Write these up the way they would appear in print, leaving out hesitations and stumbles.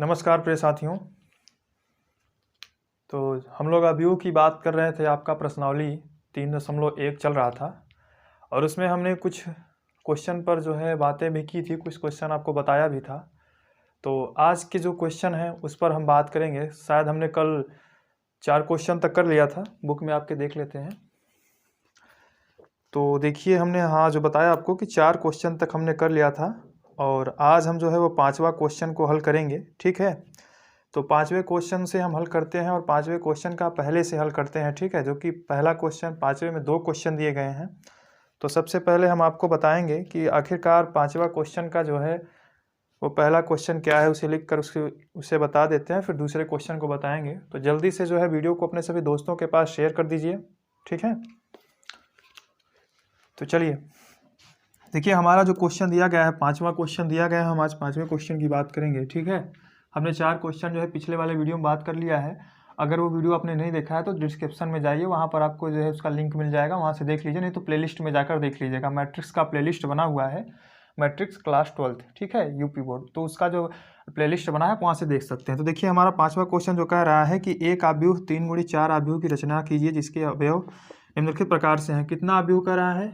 नमस्कार प्रिय साथियों। तो हम लोग अवयव की बात कर रहे थे। आपका प्रश्नावली 3.1 चल रहा था और उसमें हमने कुछ क्वेश्चन पर जो है बातें भी की थी, कुछ क्वेश्चन आपको बताया भी था। तो आज के जो क्वेश्चन हैं उस पर हम बात करेंगे। शायद हमने कल 4 क्वेश्चन तक कर लिया था, बुक में आपके देख लेते हैं। तो देखिए हमने जो बताया आपको कि 4 क्वेश्चन तक हमने कर लिया था और आज हम जो है वो 5वां क्वेश्चन को हल करेंगे। ठीक है, तो 5वें क्वेश्चन से हम हल करते हैं और 5वें क्वेश्चन का पहले से हल करते हैं। ठीक है, जो कि पहला क्वेश्चन 5वें में 2 क्वेश्चन दिए गए हैं। तो सबसे पहले हम आपको बताएंगे कि आखिरकार 5वां क्वेश्चन का जो है वो पहला क्वेश्चन क्या है, उसे लिख कर उसे बता देते हैं, फिर दूसरे क्वेश्चन को बताएंगे। तो जल्दी से जो है वीडियो को अपने सभी दोस्तों के पास शेयर कर दीजिए। ठीक है, तो चलिए देखिए हमारा जो क्वेश्चन दिया गया है, 5वां क्वेश्चन दिया गया है। हम आज 5वें क्वेश्चन की बात करेंगे। ठीक है, हमने 4 क्वेश्चन जो है पिछले वाले वीडियो में बात कर लिया है। अगर वो वीडियो आपने नहीं देखा है तो डिस्क्रिप्शन में जाइए, वहाँ पर आपको जो है उसका लिंक मिल जाएगा, वहाँ से देख लीजिए, नहीं तो प्लेलिस्ट में जाकर देख लीजिएगा। मैट्रिक्स का प्लेलिस्ट बना हुआ है, मैट्रिक्स क्लास 12th, ठीक है, यूपी बोर्ड। तो उसका जो प्लेलिस्ट बना है वहाँ से देख सकते हैं। तो देखिए हमारा 5वां क्वेश्चन जो कह रहा है कि एक आव्यूह 3x4 आव्यूह की रचना कीजिए जिसके अवयव निम्नलिखित प्रकार से हैं। कितना आव्यूह कह रहा है?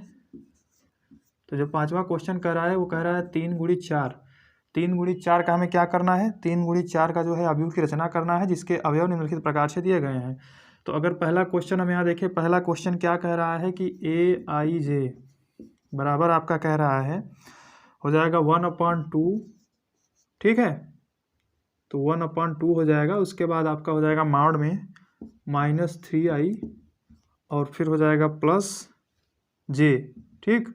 तो जो 5वां क्वेश्चन कह रहा है वो कह रहा है 3x4। 3x4 का हमें क्या करना है? 3x4 का जो है अवयव की रचना करना है जिसके अवयव निम्नलिखित प्रकार से दिए गए हैं। तो अगर पहला क्वेश्चन हम यहाँ देखें, पहला क्वेश्चन क्या कह रहा है कि aij बराबर आपका कह रहा है हो जाएगा 1/2। ठीक है, तो 1/2 हो जाएगा। उसके बाद आपका हो जाएगा मॉड में -3i और फिर हो जाएगा +j। ठीक,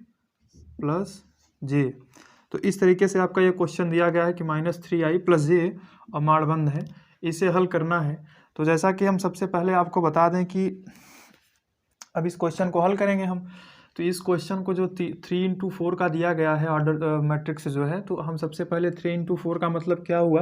+j। तो इस तरीके से आपका ये क्वेश्चन दिया गया है कि -3i +j और मॉड बंद है, इसे हल करना है। तो जैसा कि हम सबसे पहले आपको बता दें कि अब इस क्वेश्चन को हल करेंगे हम। तो इस क्वेश्चन को जो 3x4 का दिया गया है ऑर्डर मैट्रिक्स जो है, तो हम सबसे पहले 3x4 का मतलब क्या हुआ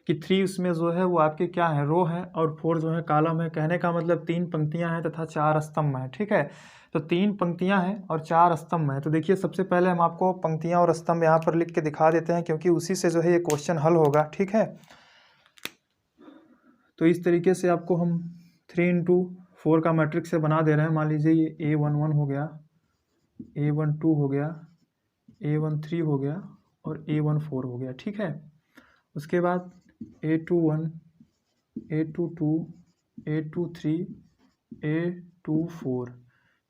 कि 3 उसमें जो है वो आपके क्या है, रो है, और 4 जो है कॉलम है। कहने का मतलब 3 पंक्तियां हैं तथा 4 स्तंभ हैं। ठीक है, तो 3 पंक्तियां हैं और 4 स्तंभ हैं। तो देखिए सबसे पहले हम आपको पंक्तियां और स्तंभ यहाँ पर लिख के दिखा देते हैं, क्योंकि उसी से जो है ये क्वेश्चन हल होगा। ठीक है, तो इस तरीके से आपको हम 3x4 का मैट्रिक्स से बना दे रहे हैं। मान लीजिए ये A11 हो गया, A12 हो गया, A13 हो गया और A14 हो गया। ठीक है, उसके बाद A21, A22, A23, A24,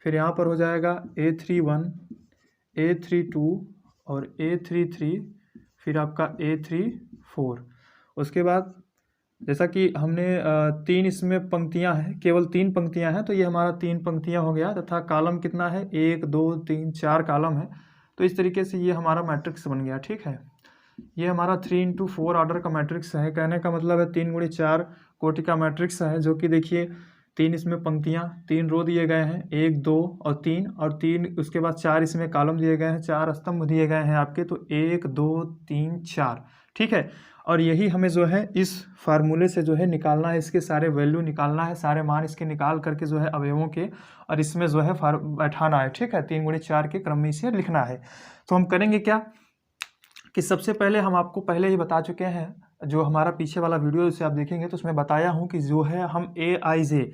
फिर यहाँ पर हो जाएगा A31, A32 और A33, फिर आपका A34। उसके बाद जैसा कि हमने 3 इसमें पंक्तियां हैं, केवल 3 पंक्तियां हैं, तो ये हमारा 3 पंक्तियां हो गया तथा कॉलम कितना है? 1 2 3 4 कॉलम है। तो इस तरीके से ये हमारा मैट्रिक्स बन गया। ठीक है, ये हमारा 3x4 ऑर्डर का मैट्रिक्स है। कहने का मतलब है 3x4 कोटि का मैट्रिक्स है, जो कि देखिए 3 इसमें पंक्तियां, 3 रो दिए गए हैं, 1 2 और 3, और 3 उसके बाद 4 इसमें कॉलम दिए गए हैं, 4 स्तंभ दिए गए हैं आपके। तो 1 2 3 4। ठीक है, और यही हमें जो है इस फार्मूले से जो है निकालना है, इसके सारे वैल्यू निकालना है, सारे मान इसके निकाल करके जो है अवयवों के, और इसमें जो है बैठाना है। ठीक है, 3x4 के क्रम में इसे लिखना है। तो हम करेंगे क्या कि सबसे पहले हम आपको पहले ही बता चुके हैं, जो हमारा पीछे वाला वीडियो उसे आप देखेंगे तो उसमें बताया हूँ कि जो है हम aij,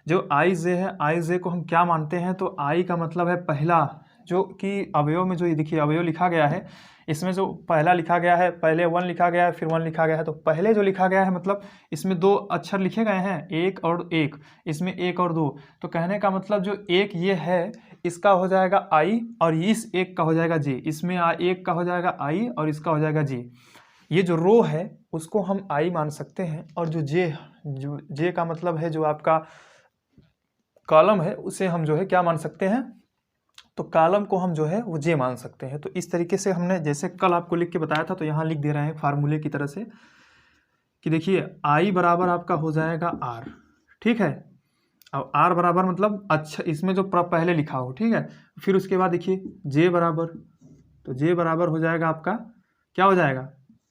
जो aij है, aij को हम क्या मानते हैं? तो i का मतलब है पहला, जो कि अवयव में जो ये देखिए अवयव लिखा गया है, इसमें जो पहला लिखा गया है, पहले 1 लिखा गया है, फिर 1 लिखा गया है। तो पहले जो लिखा गया है मतलब इसमें 2 अक्षर लिखे गए हैं, 1 और 1, इसमें 1 और 2। तो कहने का मतलब जो 1 ये है, इसका हो जाएगा i और इस 1 का हो जाएगा j। इसमें 1 का हो जाएगा i और इसका हो जाएगा j। ये जो रो है उसको हम i मान सकते हैं, और जो j का मतलब है जो आपका कॉलम है, उसे हम जो है क्या मान सकते हैं? तो कॉलम को हम जो है वो j मान सकते हैं। तो इस तरीके से हमने जैसे कल आपको लिख के बताया था, तो यहाँ लिख दे रहे हैं फार्मूले की तरह से कि देखिए i बराबर आपका हो जाएगा r। ठीक है, अब r बराबर मतलब अच्छा इसमें जो पहले लिखा हो। ठीक है, फिर उसके बाद देखिए j बराबर, तो j बराबर हो जाएगा आपका क्या हो जाएगा?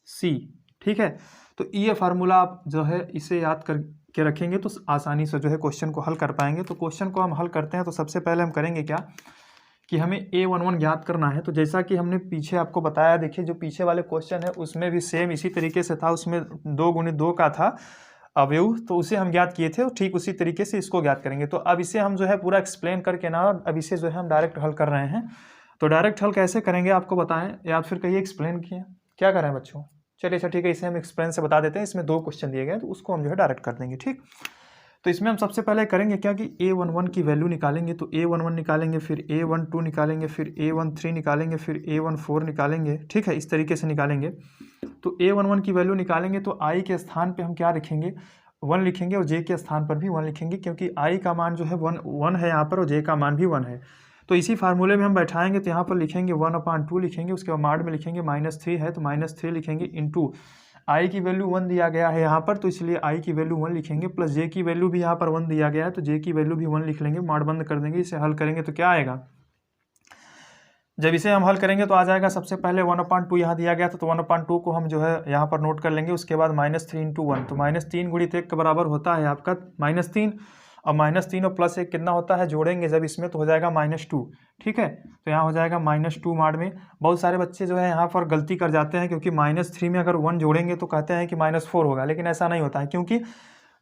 c। ठीक है, तो ये फार्मूला आप जो है इसे याद करके रखेंगे तो आसानी से जो है क्वेश्चन को हल कर पाएंगे। तो क्वेश्चन को हम हल करते हैं। तो सबसे पहले हम करेंगे क्या कि हमें A11 ज्ञात करना है। तो जैसा कि हमने पीछे आपको बताया, देखिए जो पीछे वाले क्वेश्चन है उसमें भी सेम इसी तरीके से था, उसमें 2 × 2 का था अवयव, तो उसे हम ज्ञात किए थे, और ठीक उसी तरीके से इसको ज्ञात करेंगे। तो अब इसे हम जो है पूरा एक्सप्लेन करके ना, अब इसे जो है हम डायरेक्ट हल कर रहे हैं। तो डायरेक्ट हल कैसे करेंगे आपको बताएं, या फिर कहिए एक्सप्लेन किए, क्या करें बच्चों? चलिए अच्छा ठीक है, इसे हम एक्सप्लेन से बता देते हैं। इसमें 2 क्वेश्चन दिए गए तो उसको हम जो है डायरेक्ट कर देंगे, ठीक। तो इसमें हम सबसे पहले करेंगे क्या कि A11 की वैल्यू निकालेंगे। तो A11 निकालेंगे, फिर A12 निकालेंगे, फिर A13 निकालेंगे, फिर A14 निकालेंगे, ठीक है, इस तरीके से निकालेंगे। तो A11 की वैल्यू निकालेंगे तो I के स्थान पे हम क्या लिखेंगे, 1 लिखेंगे, और J के स्थान पर भी 1 लिखेंगे, क्योंकि I का मान जो है 1 है यहाँ पर, और J का मान भी 1 है। तो इसी फार्मूले में हम बैठाएंगे, तो यहाँ पर लिखेंगे 1/2 लिखेंगे, उसके बाद माड में लिखेंगे -3 है तो -3 लिखेंगे, इंटू आई की वैल्यू 1 दिया गया है यहाँ पर, तो इसलिए आई की वैल्यू 1 लिखेंगे, प्लस जे की वैल्यू भी यहाँ पर 1 दिया गया है, तो जे की वैल्यू भी 1 लिख लेंगे, माड बंद कर देंगे। इसे हल करेंगे तो क्या आएगा, जब इसे हम हल करेंगे तो आ जाएगा, सबसे पहले 1/2 यहाँ दिया गया था, तो 1/2 को हम जो है यहाँ पर नोट कर लेंगे। उसके बाद -3 × 1, तो -3 × 1 के बराबर होता है आपका -3, और -3 और +1 कितना होता है, जोड़ेंगे जब इसमें तो हो जाएगा -2, ठीक है। तो यहाँ हो जाएगा -2 माड में। बहुत सारे बच्चे जो है यहाँ पर गलती कर जाते हैं, क्योंकि -3 में अगर 1 जोड़ेंगे तो कहते हैं कि -4 होगा, लेकिन ऐसा नहीं होता है, क्योंकि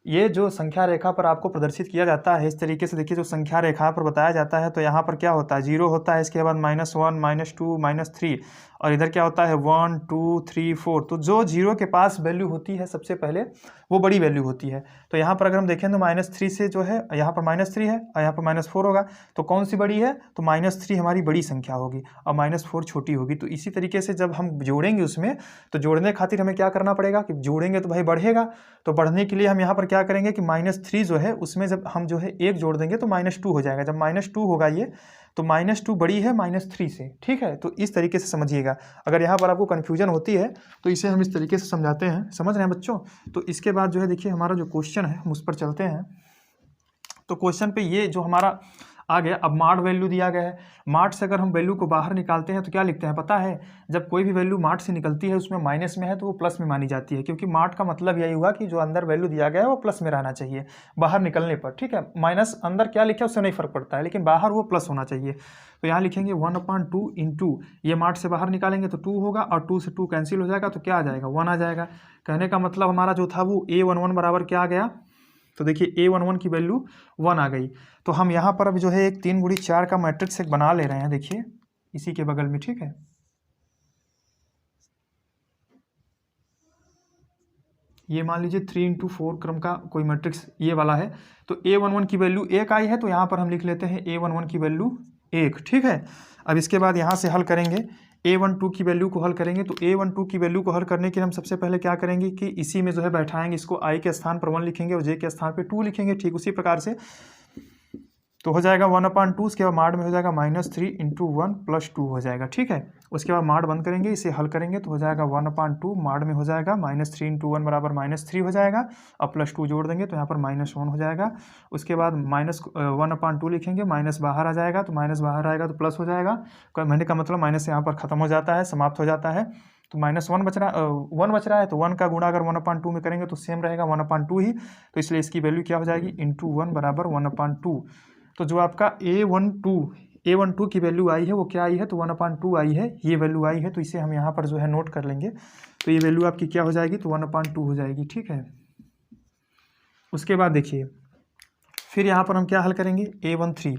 ये जो संख्या रेखा पर आपको प्रदर्शित किया जाता है इस तरीके से, देखिए जो संख्या रेखा पर बताया जाता है, तो यहाँ पर क्या होता है, 0 होता है, इसके बाद -1 -2 -3, और इधर क्या होता है 1 2 3 4। तो जो 0 के पास वैल्यू होती है सबसे पहले वो बड़ी वैल्यू होती है। तो यहाँ पर अगर हम देखें तो -3 से जो है, यहाँ पर -3 है और यहाँ पर -4 होगा, तो कौन सी बड़ी है, तो -3 हमारी बड़ी संख्या होगी और -4 छोटी होगी। तो इसी तरीके से जब हम जोड़ेंगे उसमें, तो जोड़ने खातिर हमें क्या करना पड़ेगा कि जोड़ेंगे तो भाई बढ़ेगा, तो बढ़ने के लिए हम यहाँ पर क्या करेंगे कि -3 जो है उसमें जब हम जो है 1 जोड़ देंगे तो -2 हो जाएगा। जब -2 होगा ये, तो -2 बड़ी है -3 से, ठीक है। तो इस तरीके से समझिएगा, अगर यहाँ पर आपको कन्फ्यूजन होती है तो इसे हम इस तरीके से समझाते हैं, समझ रहे हैं बच्चों। तो इसके बाद जो है देखिए हमारा जो क्वेश्चन है हम उस पर चलते हैं। तो क्वेश्चन पे ये जो हमारा आ गया, अब माड वैल्यू दिया गया है, माड से अगर हम वैल्यू को बाहर निकालते हैं तो क्या लिखते हैं पता है, जब कोई भी वैल्यू माड से निकलती है उसमें माइनस में है तो वो प्लस में मानी जाती है, क्योंकि माड का मतलब यही हुआ कि जो अंदर वैल्यू दिया गया है वो प्लस में रहना चाहिए बाहर निकलने पर, ठीक है। माइनस अंदर क्या लिखे उससे नहीं फर्क पड़ता है, लेकिन बाहर वो प्लस होना चाहिए। तो यहाँ लिखेंगे 1/2 इंटू, ये माड से बाहर निकालेंगे तो 2 होगा, और 2 से 2 कैंसिल हो जाएगा, तो क्या आ जाएगा 1 आ जाएगा। कहने का मतलब हमारा जो था वो A11 बराबर क्या आ गया, तो देखिए A11 की वैल्यू 1 आ गई। तो हम यहाँ पर अब जो है एक 3 × 4 का मैट्रिक्स एक बना ले रहे हैं, देखिए इसी के बगल में, ठीक है। ये मान लीजिए 3 × 4 क्रम का कोई मैट्रिक्स ये वाला है। तो A11 की वैल्यू 1 आई है, तो यहाँ पर हम लिख लेते हैं A11 की वैल्यू 1, ठीक है। अब इसके बाद यहाँ से हल करेंगे, A12 की वैल्यू को हल करेंगे। तो A12 की वैल्यू को हल करने के लिए हम सबसे पहले क्या करेंगे कि इसी में जो है बैठाएंगे, इसको I के स्थान पर 1 लिखेंगे और J के स्थान पर 2 लिखेंगे, ठीक उसी प्रकार से। तो हो जाएगा 1/2, उसके बाद माड में हो जाएगा -3 इंटू 1 + 2 हो जाएगा, ठीक है। उसके बाद माड बंद करेंगे, इसे हल करेंगे तो हो जाएगा 1/2, माड में हो जाएगा -3 इंटू 1 बराबर -3 हो जाएगा, और +2 जोड़ देंगे तो यहाँ पर -1 हो जाएगा। उसके बाद -1/2 लिखेंगे, माइनस बाहर आ जाएगा, तो माइनस बाहर आएगा तो प्लस हो जाएगा। कहने का मतलब माइनस यहाँ पर खत्म हो जाता है, समाप्त हो जाता है। तो -1 बच रहा, 1 बच रहा है, तो 1 का गुणा अगर 1/2 में करेंगे तो सेम रहेगा 1/2 ही, तो इसलिए इसकी वैल्यू क्या हो जाएगी, इंटू 1 बराबर 1/2। तो जो आपका A12 की वैल्यू आई है वो क्या आई है, तो 1/2 आई है, ये वैल्यू आई है, तो इसे हम यहाँ पर जो है नोट कर लेंगे। तो ये वैल्यू आपकी क्या हो जाएगी, तो 1/2 हो जाएगी, ठीक है। उसके बाद देखिए फिर यहाँ पर हम क्या हल करेंगे, A13।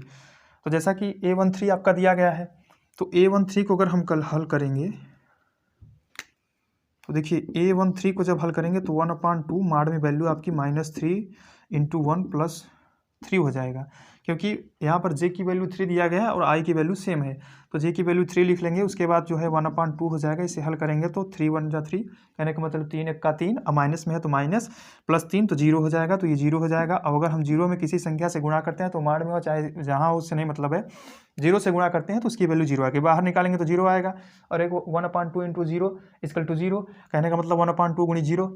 तो जैसा कि A13 आपका दिया गया है, तो A13 को अगर हम कल हल करेंगे तो देखिए A13 को जब हल करेंगे तो 1/2 माड में वैल्यू आपकी -3 इंटू 1 + 3 हो जाएगा, क्योंकि यहाँ पर J की वैल्यू 3 दिया गया है और I की वैल्यू सेम है, तो J की वैल्यू 3 लिख लेंगे। उसके बाद जो है 1/2 हो जाएगा, इसे हल करेंगे तो 3 × 1 = 3, कहने का मतलब 3 × 1 = 3, अब माइनस में है तो माइनस, +3 तो 0 हो जाएगा, तो ये 0 हो जाएगा। अब अगर हम 0 में किसी संख्या से गुणा करते हैं तो माड में हो चाहे जहाँ हो उससे नहीं मतलब है, 0 से गुणा करते हैं तो उसकी वैल्यू 0 आएगी, बाहर निकालेंगे तो 0 आएगा, और एक 1/2 इंटू 0 = 0, कहने का मतलब 1/2 × 0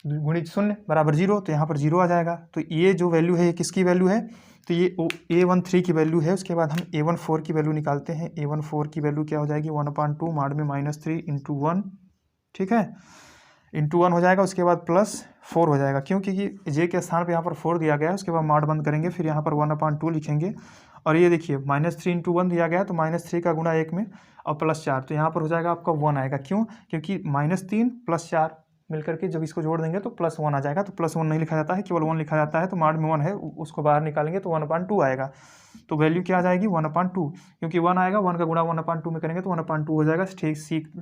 गुणित 0 बराबर 0, तो यहाँ पर 0 आ जाएगा। तो ये जो वैल्यू है ये किसकी वैल्यू है, तो ये A13 की वैल्यू है। उसके बाद हम A14 की वैल्यू निकालते हैं। A14 की वैल्यू क्या हो जाएगी, 1/2 माड में -3 इंटू 1, ठीक है, इंटू 1 हो जाएगा। उसके बाद +4 हो जाएगा, क्योंकि J के स्थान पे यहाँ पर 4 दिया गया है। उसके बाद माड बंद करेंगे, फिर यहाँ पर 1/2 लिखेंगे और ये देखिए -3 इंटू 1 दिया गया है, तो -3 का गुणा 1 में और +4, तो यहाँ पर हो जाएगा आपका 1 आएगा। क्यों? क्योंकि -3 + 4 मिलकर के जब इसको जोड़ देंगे तो +1 आ जाएगा। तो +1 नहीं लिखा जाता है, केवल 1 लिखा जाता है। तो माड में 1 है, उसको बाहर निकालेंगे तो 1/2 आएगा। तो वैल्यू क्या आ जाएगी 1/2, क्योंकि 1 आएगा, 1 का गुणा 1/2 में करेंगे तो 1/2 हो जाएगा। ठीक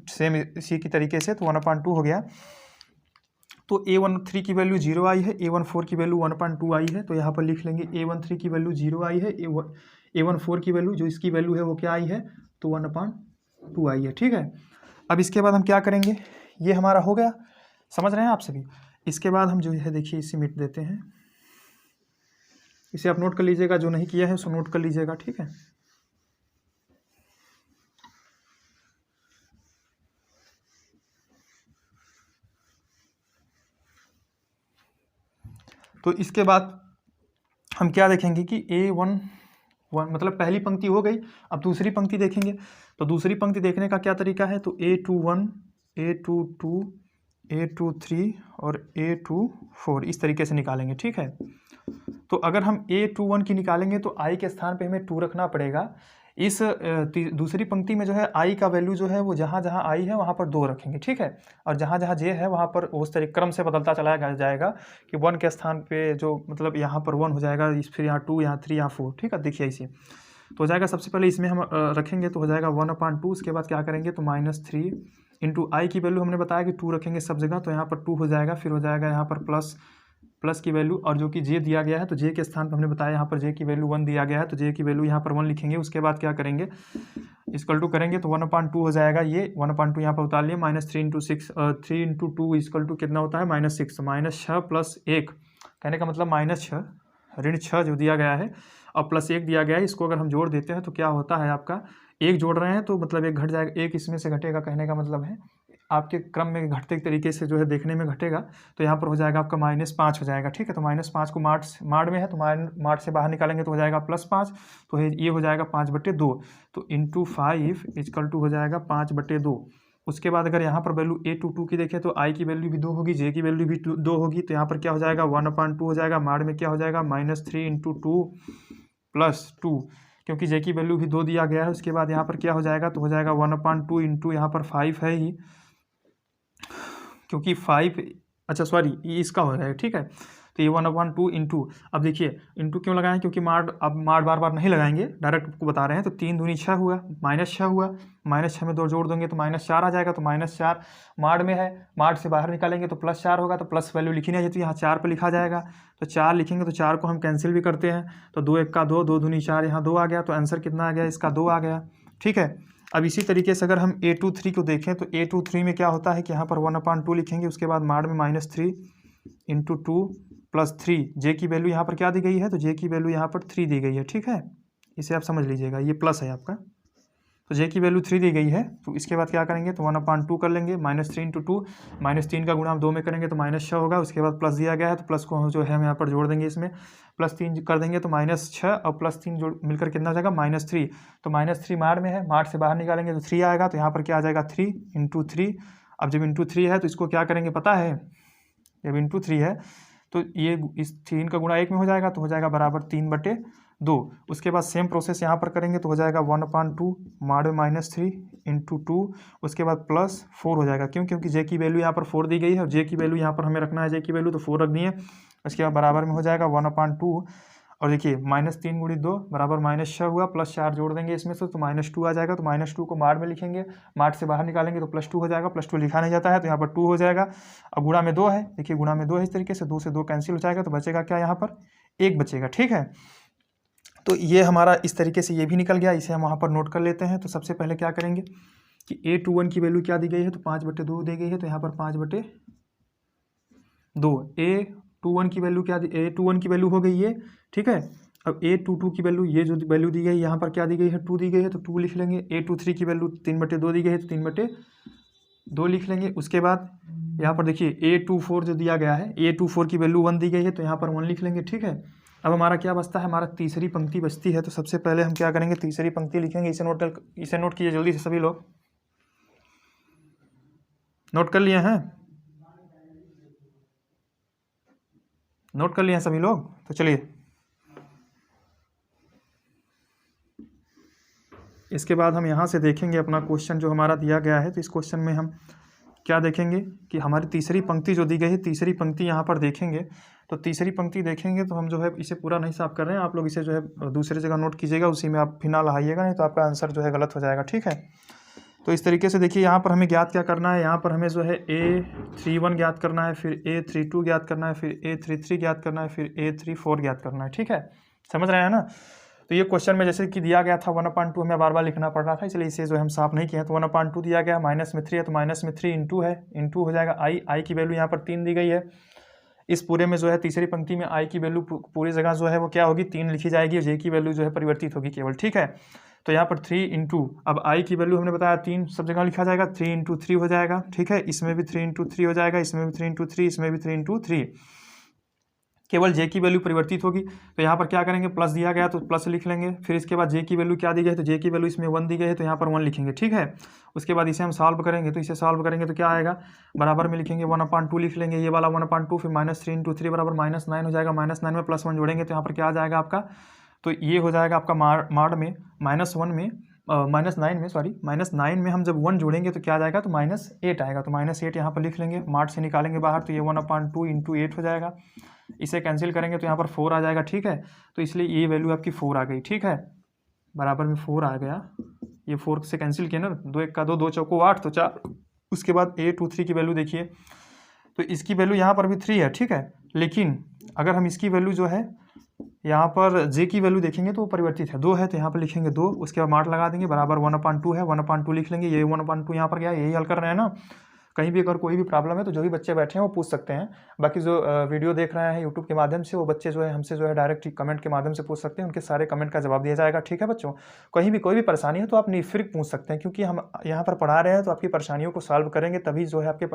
सेम इसी की तरीके से, तो 1/2 हो गया। तो A13 की वैल्यू 0 आई है, A14 की वैल्यू 1/2 आई है, तो यहाँ पर लिख लेंगे A13 की वैल्यू 0 आई है, A14 की वैल्यू जो इसकी वैल्यू है वो क्या आई है, तो 1/2 आई है। ठीक है, अब इसके बाद हम क्या करेंगे, ये हमारा हो गया, समझ रहे हैं आप सभी। इसके बाद हम जो है देखिए इसे मिट देते हैं, इसे आप नोट कर लीजिएगा, जो नहीं किया है उसको नोट कर लीजिएगा। ठीक है, तो इसके बाद हम क्या देखेंगे कि A11 मतलब पहली पंक्ति हो गई। अब दूसरी पंक्ति देखेंगे, तो दूसरी पंक्ति देखने का क्या तरीका है, तो A21, A22, A23 और A24 इस तरीके से निकालेंगे। ठीक है, तो अगर हम A21 की निकालेंगे तो I के स्थान पे हमें 2 रखना पड़ेगा। इस दूसरी पंक्ति में जो है I का वैल्यू जो है वो जहाँ जहाँ I है वहाँ पर 2 रखेंगे। ठीक है, और जहाँ जहाँ J है वहाँ पर उस तरीके क्रम से बदलता चला जाएगा कि 1 के स्थान पे जो मतलब यहाँ पर 1 हो जाएगा, फिर यहाँ 2, यहाँ 3, यहाँ 4। ठीक है, देखिए इसे तो हो जाएगा। सबसे पहले इसमें हम रखेंगे तो हो जाएगा 1/2। उसके बाद क्या करेंगे तो -3 इंटू I की वैल्यू हमने बताया कि 2 रखेंगे सब जगह, तो यहाँ पर 2 हो जाएगा। फिर हो जाएगा यहाँ पर प्लस की वैल्यू, और जो कि J दिया गया है तो J के स्थान पर हमने बताया यहाँ पर J की वैल्यू 1 दिया गया है, तो J की वैल्यू यहाँ पर 1 लिखेंगे। उसके बाद क्या करेंगे, इक्वल टू करेंगे तो 1/2 हो जाएगा। ये 1/2 यहाँ पर उतार लिए। -3 इंटू 6 3 इंटू 2 इक्वल टू कितना होता है -6। -6 + 1 कहने का मतलब -6 ऋण 6 जो दिया गया है और +1 दिया गया है। इसको अगर हम जोड़ देते हैं तो क्या होता है आपका, एक जोड़ रहे हैं तो मतलब एक घट जाएगा, एक इसमें से घटेगा। कहने का मतलब है आपके क्रम में घटते तरीके से जो है देखने में घटेगा, तो यहाँ पर हो जाएगा आपका -5 हो जाएगा। ठीक है, तो -5 को माड में है तो माड से बाहर निकालेंगे तो हो जाएगा +5, तो ये हो जाएगा 5/2। तो इंटू 5 इक्वल टू हो जाएगा 5/2। उसके बाद अगर यहाँ पर वैल्यू A22 की देखें तो I की वैल्यू भी 2 होगी, J की वैल्यू भी 2 होगी, तो यहाँ पर क्या हो जाएगा 1/2 हो जाएगा। माड में क्या हो जाएगा -3 इंटू 2 + 2, क्योंकि J की वैल्यू भी 2 दिया गया है। उसके बाद यहाँ पर क्या हो जाएगा, तो हो जाएगा 1/2 इंटू यहाँ पर 5 है ही, क्योंकि 5 अच्छा सॉरी ये इसका हो जाएगा। ठीक है, तो ये 1/2 इंटू, अब देखिए इंटू क्यों लगाएं, क्योंकि अब माड बार बार नहीं लगाएंगे, डायरेक्ट आपको बता रहे हैं। तो 3 दूनी 6 हुआ, -6 हुआ, -6 में 2 जोड़ देंगे तो -4 आ जाएगा। तो -4 माड में है, माड से बाहर निकालेंगे तो +4 होगा, तो प्लस वैल्यू लिखी नहीं है तो यहाँ 4 पर लिखा जाएगा। तो 4 लिखेंगे तो 4 को हम कैंसिल भी करते हैं, तो 2 1 का 2, 2 दूनी 4, यहाँ 2 आ गया। तो आंसर कितना आ गया इसका, 2 आ गया। ठीक है, अब इसी तरीके से अगर हम A23 को देखें तो A23 में क्या होता है कि यहाँ पर 1/2 लिखेंगे। उसके बाद माड में -3 इंटू 2 + 3, J की वैल्यू यहाँ पर क्या दी गई है, तो J की वैल्यू यहाँ पर 3 दी गई है। ठीक है, इसे आप समझ लीजिएगा, ये प्लस है आपका, तो J की वैल्यू 3 दी गई है। तो इसके बाद क्या करेंगे तो 1/2 कर लेंगे, -3 इंटू 2, -3 का गुणा हम 2 में करेंगे तो -6 होगा। उसके बाद प्लस दिया गया है तो प्लस को जो है हम यहाँ पर जोड़ देंगे, इसमें +3 कर देंगे तो -6 और +3 जोड़ मिलकर कितना हो जाएगा -3। तो -3 माड में है, माड से बाहर निकालेंगे तो 3 आएगा, तो यहाँ पर क्या आ जाएगा 3 इंटू 3। अब जब इंटू 3 है तो इसको क्या करेंगे पता है, जब इंटू 3 है तो ये इस 3 का गुणा 1 में हो जाएगा, तो हो जाएगा बराबर 3/2। उसके बाद सेम प्रोसेस यहाँ पर करेंगे तो हो जाएगा 1/2 माड में -3 इंटू 2, उसके बाद +4 हो जाएगा। क्यों, क्योंकि J की वैल्यू यहाँ पर 4 दी गई है और J की वैल्यू यहाँ पर हमें रखना है, J की वैल्यू तो 4 रख दी है। उसके बाद बराबर में हो जाएगा 1/2, और देखिए -3 × 2 बराबर -6 हुआ, +4 जोड़ देंगे इसमें से तो -2 आ जाएगा। तो -2 को माड में लिखेंगे, माड से बाहर निकालेंगे तो +2 हो जाएगा, +2 लिखा नहीं जाता है तो यहाँ पर 2 हो जाएगा। अब गुणा में 2 है, देखिए गुणा में 2 है, इस तरीके से 2 से 2 कैंसिल हो जाएगा, तो बचेगा क्या यहाँ पर 1 बचेगा। ठीक है, तो ये हमारा इस तरीके से ये भी निकल गया, इसे हम वहाँ पर नोट कर लेते हैं। तो सबसे पहले क्या करेंगे कि A21 की वैल्यू क्या दी गई है, तो 5/2 दी गई है, तो यहाँ पर 5/2। A21 की वैल्यू क्या A21 की वैल्यू हो गई ये। ठीक है, अब A22 की वैल्यू, ये जो वैल्यू दी गई यहाँ पर क्या दी गई है, 2 दी गई है, तो 2 लिख लेंगे। A23 की वैल्यू 3/2 दी गई है, तो 3/2 लिख लेंगे। उसके बाद यहाँ पर देखिए A24 जो दिया गया है, A24 की वैल्यू 1 दी गई है, तो यहाँ पर 1 लिख लेंगे। ठीक है, अब हमारा क्या बचता है, हमारा तीसरी पंक्ति बचती है। तो सबसे पहले हम क्या करेंगे, तीसरी पंक्ति लिखेंगे। इसे नोट कीजिए जल्दी से सभी लोग, नोट कर लिए हैं, नोट कर लिए हैं सभी लोग, तो चलिए इसके बाद हम यहाँ से देखेंगे अपना क्वेश्चन जो हमारा दिया गया है। तो इस क्वेश्चन में हम क्या देखेंगे कि हमारी तीसरी पंक्ति जो दी गई है, तीसरी पंक्ति यहाँ पर देखेंगे। तो तीसरी पंक्ति देखेंगे तो हम जो है इसे पूरा नहीं साफ कर रहे हैं, आप लोग इसे जो है दूसरी जगह नोट कीजिएगा, उसी में आप फिर ना लगाइएगा, नहीं तो आपका आंसर जो है गलत हो जाएगा। ठीक है, तो इस तरीके से देखिए यहाँ पर हमें ज्ञात क्या करना है। यहाँ पर हमें जो है A31 ज्ञात करना है, फिर A32 ज्ञात करना है, फिर A33 ज्ञात करना है, फिर A34 ज्ञात करना है। ठीक है, समझ रहे हैं ना। तो ये क्वेश्चन में जैसे कि दिया गया था 1/2 हमें बार बार लिखना पड़ रहा था, इसलिए इसे जो हम साफ नहीं किए। तो 1/2 दिया गया, माइनस में 3 है तो माइनस में 3 इंटू है, इंटू हो जाएगा आई की वैल्यू यहाँ पर 3 दी गई है। इस पूरे में जो है तीसरी पंक्ति में आई की वैल्यू पूरी जगह जो है वो क्या होगी, 3 लिखी जाएगी, जे की वैल्यू जो है परिवर्तित होगी केवल। ठीक है, तो यहाँ पर 3 इंटू, अब आई की वैल्यू हमने बताया 3 सब जगह लिखा जाएगा, 3 इंटू 3 हो जाएगा। ठीक है, इसमें भी 3 इंटू 3 हो जाएगा, इसमें भी 3 इंटू 3, इसमें भी 3 इंटू 3, केवल जे की वैल्यू परिवर्तित होगी। तो यहाँ पर क्या करेंगे, प्लस दिया गया तो प्लस लिख लेंगे, फिर इसके बाद जे की वैल्यू क्या दी गई है, तो जे की वैल्यू इसमें 1 दी गई है, तो यहाँ पर 1 लिखेंगे। ठीक है, उसके बाद इसे हम सॉल्व करेंगे, तो इसे सॉल्व करेंगे तो क्या आएगा, बराबर में लिखेंगे 1/2 लिख लेंगे, ये वाला 1/2, फिर -3 इंटू 3 बराबर -9 हो जाएगा। -9 में +1 जोड़ेंगे तो यहाँ पर क्या आ जाएगा आपका, तो ये हो जाएगा आपका माड में -9 में हम जब 1 जोड़ेंगे तो क्या आ जाएगा, तो -8 आएगा। तो -8 यहाँ पर लिख लेंगे, माड से निकालेंगे बाहर, तो ये 1/2 इंटू 8 हो जाएगा। इसे कैंसिल करेंगे तो यहाँ पर 4 आ जाएगा। ठीक है, तो इसलिए ये वैल्यू आपकी 4 आ गई। ठीक है, बराबर में 4 आ गया, ये 4 से कैंसिल किया ना, 2 1 का 2, 2 चौको 8, तो 4। उसके बाद A23 की वैल्यू देखिए, तो इसकी वैल्यू यहाँ पर भी 3 है। ठीक है, लेकिन अगर हम इसकी वैल्यू जो है यहाँ पर जे की वैल्यू देखेंगे तो वो परिवर्तित है, 2 है, तो यहाँ पर लिखेंगे 2, उसके बाद मार्ट लगा देंगे, बराबर 1/2 है, 1/2 लिख लेंगे। ये 1/2 यहाँ पर क्या है, यही हल कर रहे हैं ना। कहीं भी अगर कोई भी प्रॉब्लम है तो जो भी बच्चे बैठे हैं वो पूछ सकते हैं, बाकी जो वीडियो देख रहे हैं यूट्यूब के माध्यम से, वो बच्चे जो है हमसे जो है डायरेक्ट कमेंट के माध्यम से पूछ सकते हैं, उनके सारे कमेंट का जवाब दिया जाएगा। ठीक है बच्चों, कहीं भी कोई भी परेशानी है तो आप निःफिक्र पूछ सकते हैं, क्योंकि हम यहाँ पर पढ़ा रहे हैं तो आपकी परेशानियों को सॉल्व करेंगे, तभी जो है आपके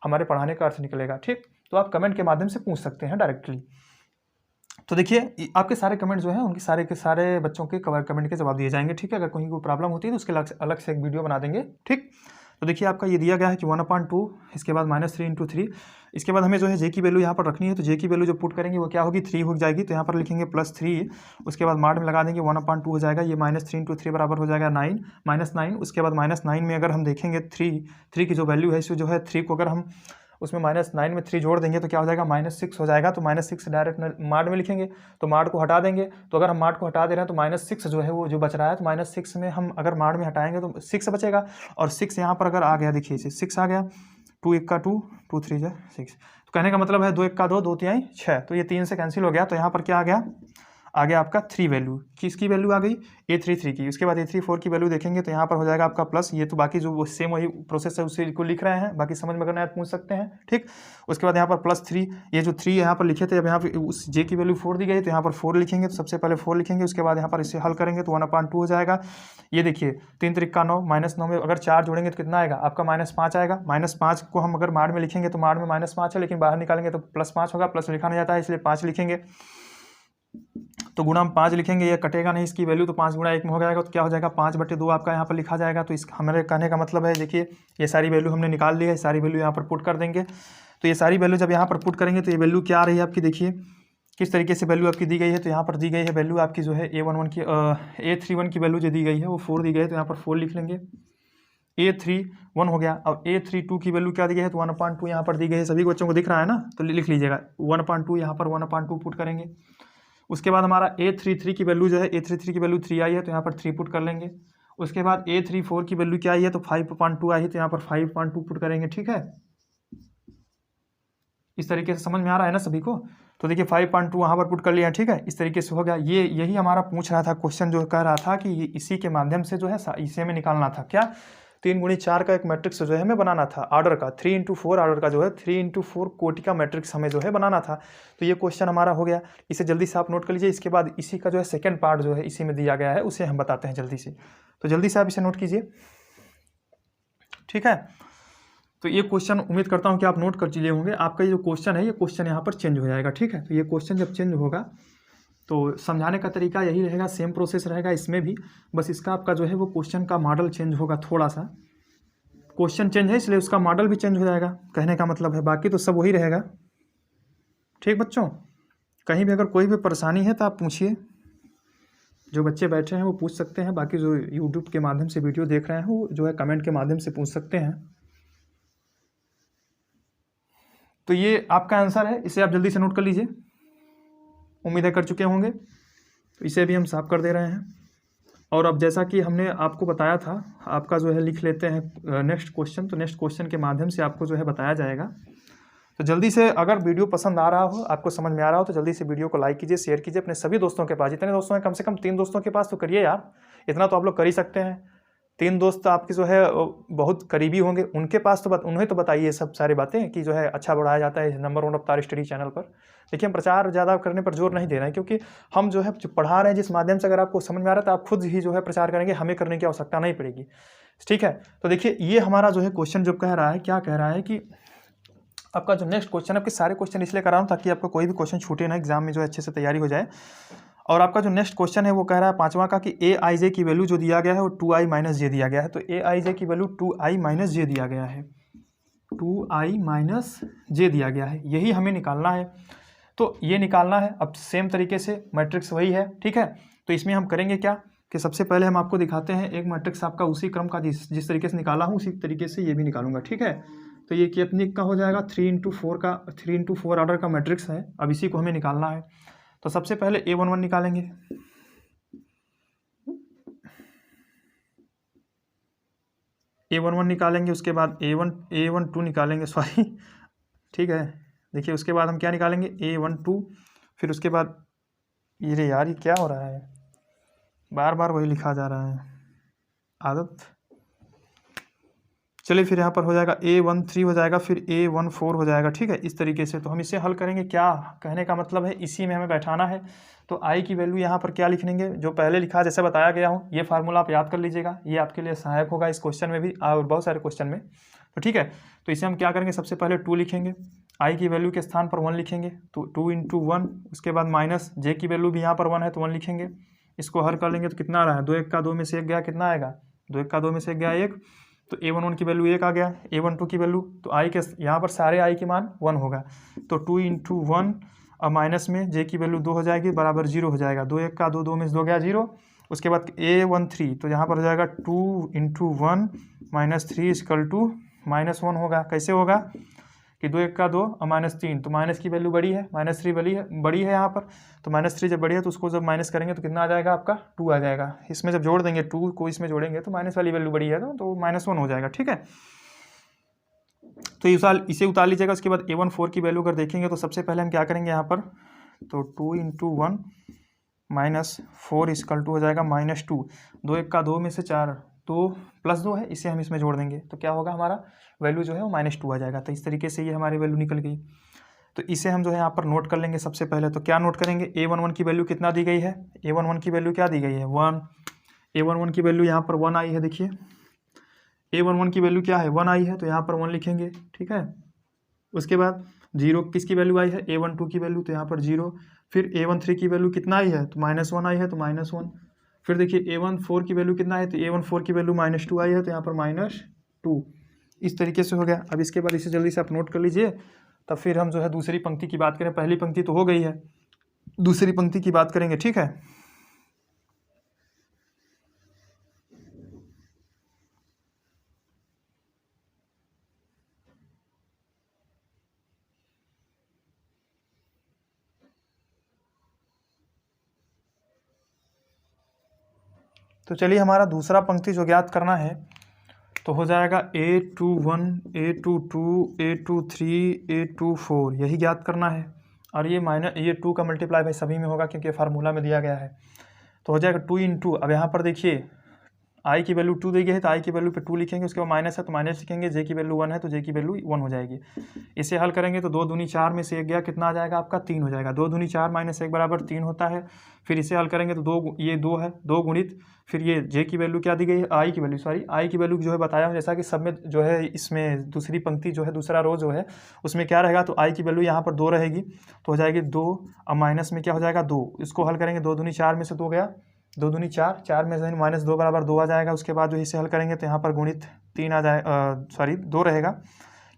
हमारे पढ़ाने का अर्थ निकलेगा। ठीक, तो आप कमेंट के माध्यम से पूछ सकते हैं डायरेक्टली। तो देखिए आपके सारे कमेंट जो हैं उनके सारे के सारे बच्चों के कमेंट के जवाब दिए जाएंगे। ठीक है, अगर कहीं कोई प्रॉब्लम होती है तो उसके अलग से एक वीडियो बना देंगे। ठीक, तो देखिए आपका ये दिया गया है कि 1/2, इसके बाद -3 इंटू 3, इसके बाद हमें जो है जे की वैल्यू यहाँ पर रखनी है। तो जे की वैल्यू जो पुट करेंगे वो क्या होगी, 3 हो जाएगी, तो यहाँ पर लिखेंगे +3, उसके बाद मार्ड में लगा देंगे 1/2 हो जाएगा, ये -3 इंटू 3 बराबर हो जाएगा 9, -9। उसके बाद -9 में अगर हम देखेंगे 3 की जो वैल्यू है, इसमें जो है 3 को अगर हम उसमें -9 में 3 जोड़ देंगे तो क्या हो जाएगा, -6 हो जाएगा। तो -6 डायरेक्ट मार्ड में लिखेंगे, तो मार्ड को हटा देंगे। तो अगर हम मार्ड को हटा दे रहे हैं तो -6 जो है वो जो बच रहा है, तो -6 में हम अगर मार्ड में हटाएंगे तो 6 बचेगा, और 6 यहाँ पर अगर आ गया, देखिए इसे 6 आ गया, 2 1 का 2, 2 3 जा 6, तो कहने का मतलब है 2 1 का 2, 2 3 6, तो ये 3 से कैंसिल हो गया। तो यहाँ पर क्या आ गया आपका 3 वैल्यू, किसकी वैल्यू आ गई, A33 की। उसके बाद A34 की वैल्यू देखेंगे तो यहाँ पर हो जाएगा आपका प्लस, ये तो बाकी जो सेम वही प्रोसेस है उसी को लिख रहे हैं, बाकी समझ में करना है पूछ सकते हैं। ठीक, उसके बाद यहाँ पर +3, ये जो 3 यहाँ पर लिखे थे, अब यहाँ पर उस जे की वैल्यू 4 दी गई, तो यहाँ पर 4 लिखेंगे, तो सबसे पहले 4 लिखेंगे, उसके बाद यहाँ पर इसे हल करेंगे तो 1/2 हो जाएगा। ये देखिए 3 3 का 9, -9 में अगर 4 जोड़ेंगे तो कितना आएगा आपका, -5 आएगा। -5 को हम अगर मार्ड में लिखेंगे तो मार्ड में -5 है, लेकिन बाहर निकालेंगे तो +5 होगा, प्लस लिखा नहीं जाता है इसलिए 5 लिखेंगे, तो गुणा हम 5 लिखेंगे, ये कटेगा नहीं इसकी वैल्यू, तो 5 गुणा 1 में हो जाएगा, तो क्या हो जाएगा 5/2 आपका यहाँ पर लिखा जाएगा। तो इस हमारे कहने का मतलब है, देखिए ये सारी वैल्यू हमने निकाल ली है, सारी वैल्यू यहाँ पर पुट कर देंगे। तो ये सारी वैल्यू जब यहाँ पर पुट करेंगे तो ये वैल्यू क्या आ रही है आपकी, देखिए किस तरीके से वैल्यू आपकी दी गई है। तो यहाँ पर दी गई है वैल्यू आपकी जो है A31 की वैल्यू जो दी गई है वो 4 दी गई है, तो यहाँ पर 4 लिख लेंगे। A31 हो गया। अब A32 की वैल्यू क्या दी गई है, तो 1/2 यहाँ पर दी गई है, सभी बच्चों को दिख रहा है ना, तो लिख लीजिएगा 1/2, यहाँ पर 1/2 पुट करेंगे। उसके बाद हमारा A33 की वैल्यू जो है, A33 की वैल्यू 3 आई है, तो यहाँ पर 3 पुट कर लेंगे। उसके बाद A34 की वैल्यू क्या आई है, तो 5.2 आई है, तो यहाँ पर 5.2 पुट करेंगे। ठीक है, इस तरीके से समझ में आ रहा है ना सभी को। तो देखिए 5.2 वहाँ पर पुट कर लिया। ठीक है, इस तरीके से हो गया। ये यही हमारा पूछ रहा था क्वेश्चन, जो कह रहा था कि इसी के माध्यम से जो है इसे में निकालना था क्या, 3x4 का एक मैट्रिक्स जो है हमें बनाना था ऑर्डर का, 3x4 ऑर्डर का जो है 3x4 कोटि का मैट्रिक्स हमें जो है बनाना था। तो ये क्वेश्चन हमारा हो गया, इसे जल्दी से आप नोट कर लीजिए। इसके बाद इसी का जो है सेकंड पार्ट जो है इसी में दिया गया है, उसे हम बताते हैं जल्दी से। तो जल्दी से आप इसे नोट कीजिए। ठीक है, तो ये क्वेश्चन उम्मीद करता हूँ कि आप नोट कर लिए होंगे। आपका ये जो क्वेश्चन है, ये क्वेश्चन यहाँ पर चेंज हो जाएगा। ठीक है, तो ये क्वेश्चन जब चेंज होगा तो समझाने का तरीका यही रहेगा, सेम प्रोसेस रहेगा इसमें भी, बस इसका आपका जो है वो क्वेश्चन का मॉडल चेंज होगा, थोड़ा सा क्वेश्चन चेंज है इसलिए उसका मॉडल भी चेंज हो जाएगा, कहने का मतलब है। बाकी तो सब वही रहेगा। ठीक बच्चों, कहीं भी अगर कोई भी परेशानी है तो आप पूछिए। जो बच्चे बैठे हैं वो पूछ सकते हैं, बाकी जो यूट्यूब के माध्यम से वीडियो देख रहे हैं वो जो है कमेंट के माध्यम से पूछ सकते हैं। तो ये आपका आंसर है, इसे आप जल्दी से नोट कर लीजिए, उम्मीद है कर चुके होंगे। तो इसे भी हम साफ कर दे रहे हैं। और अब जैसा कि हमने आपको बताया था, आपका जो है लिख लेते हैं नेक्स्ट क्वेश्चन। तो नेक्स्ट क्वेश्चन के माध्यम से आपको जो है बताया जाएगा। तो जल्दी से अगर वीडियो पसंद आ रहा हो, आपको समझ में आ रहा हो, तो जल्दी से वीडियो को लाइक कीजिए, शेयर कीजिए अपने सभी दोस्तों के पास। जितने दोस्तों हैं कम से कम 3 दोस्तों के पास तो करिए यार, इतना तो आप लोग कर ही सकते हैं। 3 दोस्त आपके जो है बहुत करीबी होंगे, उनके पास तो उन्हें तो बताइए सब सारी बातें कि जो है अच्छा बढ़ाया जाता है नंबर 1 रफ्तार स्टडी चैनल पर। देखिए हम प्रचार ज़्यादा करने पर जोर नहीं दे रहे हैं, क्योंकि हम जो है जो पढ़ा रहे हैं जिस माध्यम से, अगर आपको समझ में आ रहा है तो आप खुद ही जो है प्रचार करेंगे, हमें करने की आवश्यकता नहीं पड़ेगी। ठीक है, तो देखिए ये हमारा जो है क्वेश्चन जो कह रहा है, क्या कह रहा है कि आपका जो नेक्स्ट क्वेश्चन है, आपके सारे क्वेश्चन इसलिए कर रहा हूँ ताकि आपका कोई भी क्वेश्चन छूटे ना, एग्जाम में जो अच्छे से तैयारी हो जाए। और आपका जो नेक्स्ट क्वेश्चन है वो कह रहा है 5वां का कि ए आई जे की वैल्यू जो दिया गया है वो 2i माइनस जे दिया गया है। तो ए आई जे की वैल्यू 2i माइनस जे दिया गया है, 2i माइनस जे दिया गया है, यही हमें निकालना है। तो ये निकालना है। अब सेम तरीके से मैट्रिक्स वही है, ठीक है। तो इसमें हम करेंगे क्या कि सबसे पहले हम आपको दिखाते हैं एक मैट्रिक्स आपका उसी क्रम का जिस तरीके से निकाला हूँ उसी तरीके से ये भी निकालूंगा, ठीक है। तो ये कितने का हो जाएगा, 3 into 4 ऑर्डर का मैट्रिक्स है। अब इसी को हमें निकालना है। तो सबसे पहले A11 निकालेंगे, A11 निकालेंगे, उसके बाद A12 निकालेंगे, सॉरी, ठीक है। देखिए उसके बाद हम क्या निकालेंगे, A12, फिर उसके बाद ये यार ये क्या हो रहा है, बार बार वही लिखा जा रहा है, आदत। चलिए फिर यहाँ पर हो जाएगा A13 हो जाएगा, फिर A14 हो जाएगा, ठीक है। इस तरीके से तो हम इसे हल करेंगे। क्या कहने का मतलब है, इसी में हमें बैठाना है। तो आई की वैल्यू यहाँ पर क्या लिखेंगे, जो पहले लिखा जैसे बताया गया हूँ, ये फार्मूला आप याद कर लीजिएगा, ये आपके लिए सहायक होगा इस क्वेश्चन में भी और बहुत सारे क्वेश्चन में। तो ठीक है, तो इसे हम क्या करेंगे, सबसे पहले 2 लिखेंगे, आई की वैल्यू के स्थान पर 1 लिखेंगे, तो 2 into 1, उसके बाद माइनस जे की वैल्यू भी यहाँ पर 1 है तो 1 लिखेंगे। इसको हल कर लेंगे तो कितना आ रहा है, 2 1 का 2 में से 1 गया, कितना आएगा, 2 1 का 2 में से 1 गया 1। तो A11 की वैल्यू 1 आ गया, A12 की वैल्यू, तो आई के यहाँ पर सारे आई के मान 1 होगा। तो 2 into 1 और माइनस में जे की वैल्यू 2 हो जाएगी, बराबर 0 हो जाएगा। 2 1 का 2, 2 में से 2 गया 0। उसके बाद A13, तो यहाँ पर हो जाएगा 2 into 1 माइनस 3 इक्वल टू -1 होगा। कैसे होगा कि 2 1 का 2 और -3, तो माइनस की वैल्यू बड़ी है, -3 बड़ी है यहाँ पर। तो -3 जब बड़ी है तो उसको जब माइनस करेंगे तो कितना आ जाएगा आपका, 2 आ जाएगा। इसमें जब जोड़ देंगे 2 को इसमें जोड़ेंगे तो माइनस वाली वैल्यू बड़ी है तो -1 हो जाएगा, ठीक है। तो इसे उतार लीजिएगा। उसके बाद A14 की वैल्यू अगर देखेंगे तो सबसे पहले हम क्या करेंगे यहाँ पर, तो 2 into 1 -4 इक्वल टू हो जाएगा -2। 2 1 का 2 में से 4, 2 + 2 है, इसे हम इसमें जोड़ देंगे तो क्या होगा, हमारा वैल्यू जो है वो -2 आ जाएगा। तो इस तरीके से ये हमारी वैल्यू निकल गई। तो इसे हम जो है यहाँ पर नोट कर लेंगे। सबसे पहले तो क्या नोट करेंगे, A11 की वैल्यू कितना दी गई है, A11 की वैल्यू क्या दी गई है, 1। A11 की वैल्यू यहाँ पर 1 आई है, देखिए A11 की वैल्यू क्या है, 1 आई है, तो यहाँ पर 1 लिखेंगे, ठीक है। उसके बाद 0 किसकी वैल्यू आई है, A12 की वैल्यू, तो यहाँ पर 0। फिर A13 की वैल्यू कितना आई है, तो -1 आई है, तो -1। फिर देखिए A14 की वैल्यू कितना है, तो A14 की वैल्यू -2 आई है, तो यहाँ पर -2। इस तरीके से हो गया। अब इसके बाद इसे जल्दी से आप नोट कर लीजिए। तब फिर हम जो है दूसरी पंक्ति की बात करें, पहली पंक्ति तो हो गई है, दूसरी पंक्ति की बात करेंगे, ठीक है। तो चलिए हमारा दूसरा पंक्ति जो ज्ञात करना है तो हो जाएगा A21, A22, A23, A24, यही ज्ञात करना है। और ये 2 का मल्टीप्लाई भाई सभी में होगा क्योंकि फार्मूला में दिया गया है। तो हो जाएगा 2 into, अब यहाँ पर देखिए आई की वैल्यू 2 दी गई है तो आई की वैल्यू पे 2 लिखेंगे, उसके बाद माइनस है तो माइनस लिखेंगे, जे की वैल्यू 1 है तो जे की वैल्यू 1 हो जाएगी। इसे हल करेंगे तो 2 दूनी 4 में से 1 गया, कितना आ जाएगा आपका, 3 हो जाएगा। 2 दूनी 4 - 1 बराबर 3 होता है। फिर इसे हल करेंगे तो 2, ये 2 है, 2 गुणित, फिर ये जे की वैल्यू क्या दी गई है, आई की वैल्यू जो है बताया हूँ, जैसा कि सब में जो है इसमें दूसरी पंक्ति जो है दूसरा रो जो है उसमें क्या रहेगा, तो आई की वैल्यू यहाँ पर 2 रहेगी, तो हो जाएगी 2 और माइनस में क्या हो जाएगा 2। इसको हल करेंगे, 2 दूनी 4 में से 2 गया, 2 दूनी 4, 4 में से -2 बराबर 2 आ जाएगा। उसके बाद जो इसे हल करेंगे तो यहाँ पर गुणित 3 आ जाए, 2 रहेगा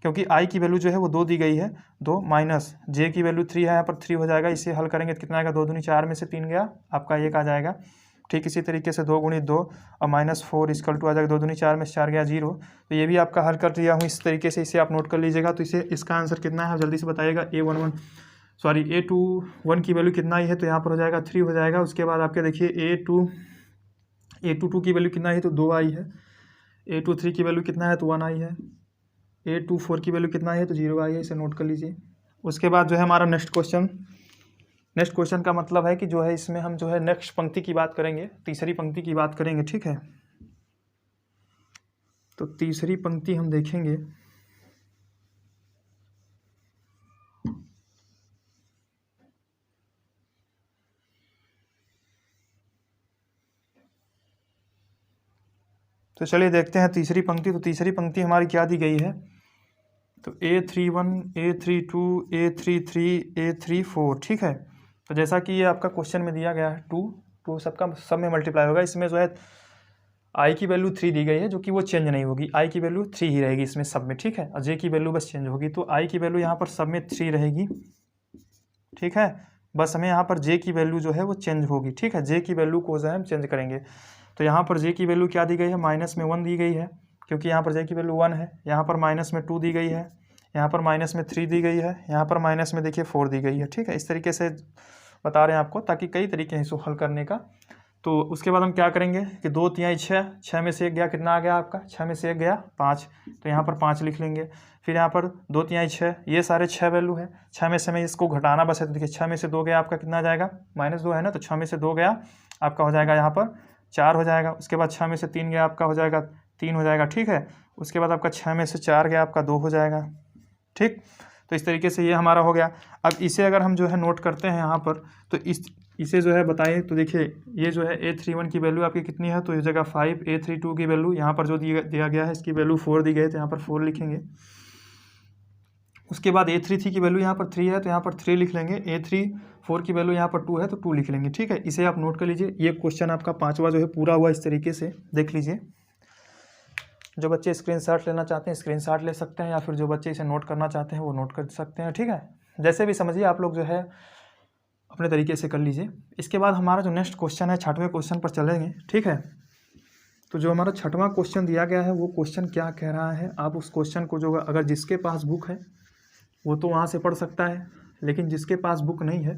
क्योंकि आई की वैल्यू जो है वो 2 दी गई है, 2 माइनस जे की वैल्यू 3 है, यहाँ पर 3 हो जाएगा। इसे हल करेंगे तो कितना आएगा, 2 दूनी 4 में से 3 गया, आपका 1 आ जाएगा, ठीक इसी तरीके से 2 × 2 और -4 = आ जाएगा 2 दूनी 4 में 4 गया 0। तो ये भी आपका हल कर दिया हूँ इस तरीके से, इसे आप नोट कर लीजिएगा। तो इसे इसका आंसर कितना है आप जल्दी से बताइएगा। A21 की वैल्यू कितना आई है, तो यहाँ पर हो जाएगा 3 हो जाएगा। उसके बाद आपके देखिए A22 की वैल्यू कितना है, तो 2 आई है। A23 की वैल्यू कितना है, तो 1 आई है। A24 की वैल्यू कितना है, तो 0 आई है, इसे नोट कर लीजिए। उसके बाद जो है हमारा नेक्स्ट क्वेश्चन का मतलब है कि जो है इसमें हम जो है नेक्स्ट पंक्ति की बात करेंगे, तीसरी पंक्ति की बात करेंगे, ठीक है। तो तीसरी पंक्ति हम देखेंगे। तो चलिए देखते हैं तीसरी पंक्ति। तो तीसरी पंक्ति हमारी क्या दी गई है, तो A31 A32 A33 A34, ठीक है। तो जैसा कि ये आपका क्वेश्चन में दिया गया है 2 सबका सब में मल्टीप्लाई होगा। इसमें जो है आई की वैल्यू 3 दी गई है, जो कि वो चेंज नहीं होगी, आई की वैल्यू 3 ही रहेगी इसमें सब में, ठीक है। और जे की वैल्यू बस चेंज होगी। तो आई की वैल्यू यहाँ पर सब में 3 रहेगी, ठीक है। बस हमें यहाँ पर जे की वैल्यू जो है वो चेंज होगी, ठीक है। जे की वैल्यू को जो है हम चेंज करेंगे। तो यहाँ पर जे की वैल्यू क्या दी गई है, -1 दी गई है, क्योंकि यहाँ पर जे की वैल्यू 1 है। यहाँ पर -2 दी गई है, यहाँ पर -3 दी गई है, यहाँ पर माइनस में देखिए 4 दी गई है, ठीक है। इस तरीके से बता रहे हैं आपको, ताकि कई तरीके हैं इसको हल करने का। तो उसके बाद हम क्या करेंगे कि 2 3 6 में से 1 गया, कितना आ गया आपका, 6 में से 1 गया 5। तो यहाँ पर 5 लिख लेंगे। फिर यहाँ पर 2 3 6, ये सारे 6 वैल्यू है। 6 में से मैं इसको घटाना बस है, तो देखिए 6 में से 2 गया आपका कितना आ जाएगा, -2 है ना। तो 6 में से 2 गया आपका हो जाएगा यहाँ पर 4 हो जाएगा। उसके बाद 6 में से 3 गया आपका हो जाएगा 3 हो जाएगा, ठीक है। उसके बाद आपका 6 में से 4 गया आपका 2 हो जाएगा, ठीक। तो इस तरीके से ये हमारा हो गया। अब इसे अगर हम जो है नोट करते हैं यहाँ पर, तो इसे जो है बताइए। तो देखिए ये जो है A31 की वैल्यू आपकी कितनी है, तो इस जगह 5, A32 की वैल्यू यहाँ पर जो दिया गया है इसकी वैल्यू 4 दी गई है, तो यहाँ पर 4 लिखेंगे। उसके बाद A33 की वैल्यू यहाँ पर 3 है, तो यहाँ पर 3 लिख लेंगे। A34 की वैल्यू यहाँ पर 2 है, तो 2 लिख लेंगे, ठीक है। इसे आप नोट कर लीजिए। ये क्वेश्चन आपका 5वां जो है पूरा हुआ इस तरीके से, देख लीजिए। जो बच्चे स्क्रीनशॉट लेना चाहते हैं स्क्रीनशॉट ले सकते हैं, या फिर जो बच्चे इसे नोट करना चाहते हैं वो नोट कर सकते हैं, ठीक है। जैसे भी समझिए आप लोग जो है अपने तरीके से कर लीजिए। इसके बाद हमारा जो नेक्स्ट क्वेश्चन है 6वें क्वेश्चन पर चलेंगे, ठीक है। तो जो हमारा 6वां क्वेश्चन दिया गया है वो क्वेश्चन क्या कह रहा है, आप उस क्वेश्चन को जो अगर जिसके पास बुक है वो तो वहाँ से पढ़ सकता है, लेकिन जिसके पास बुक नहीं है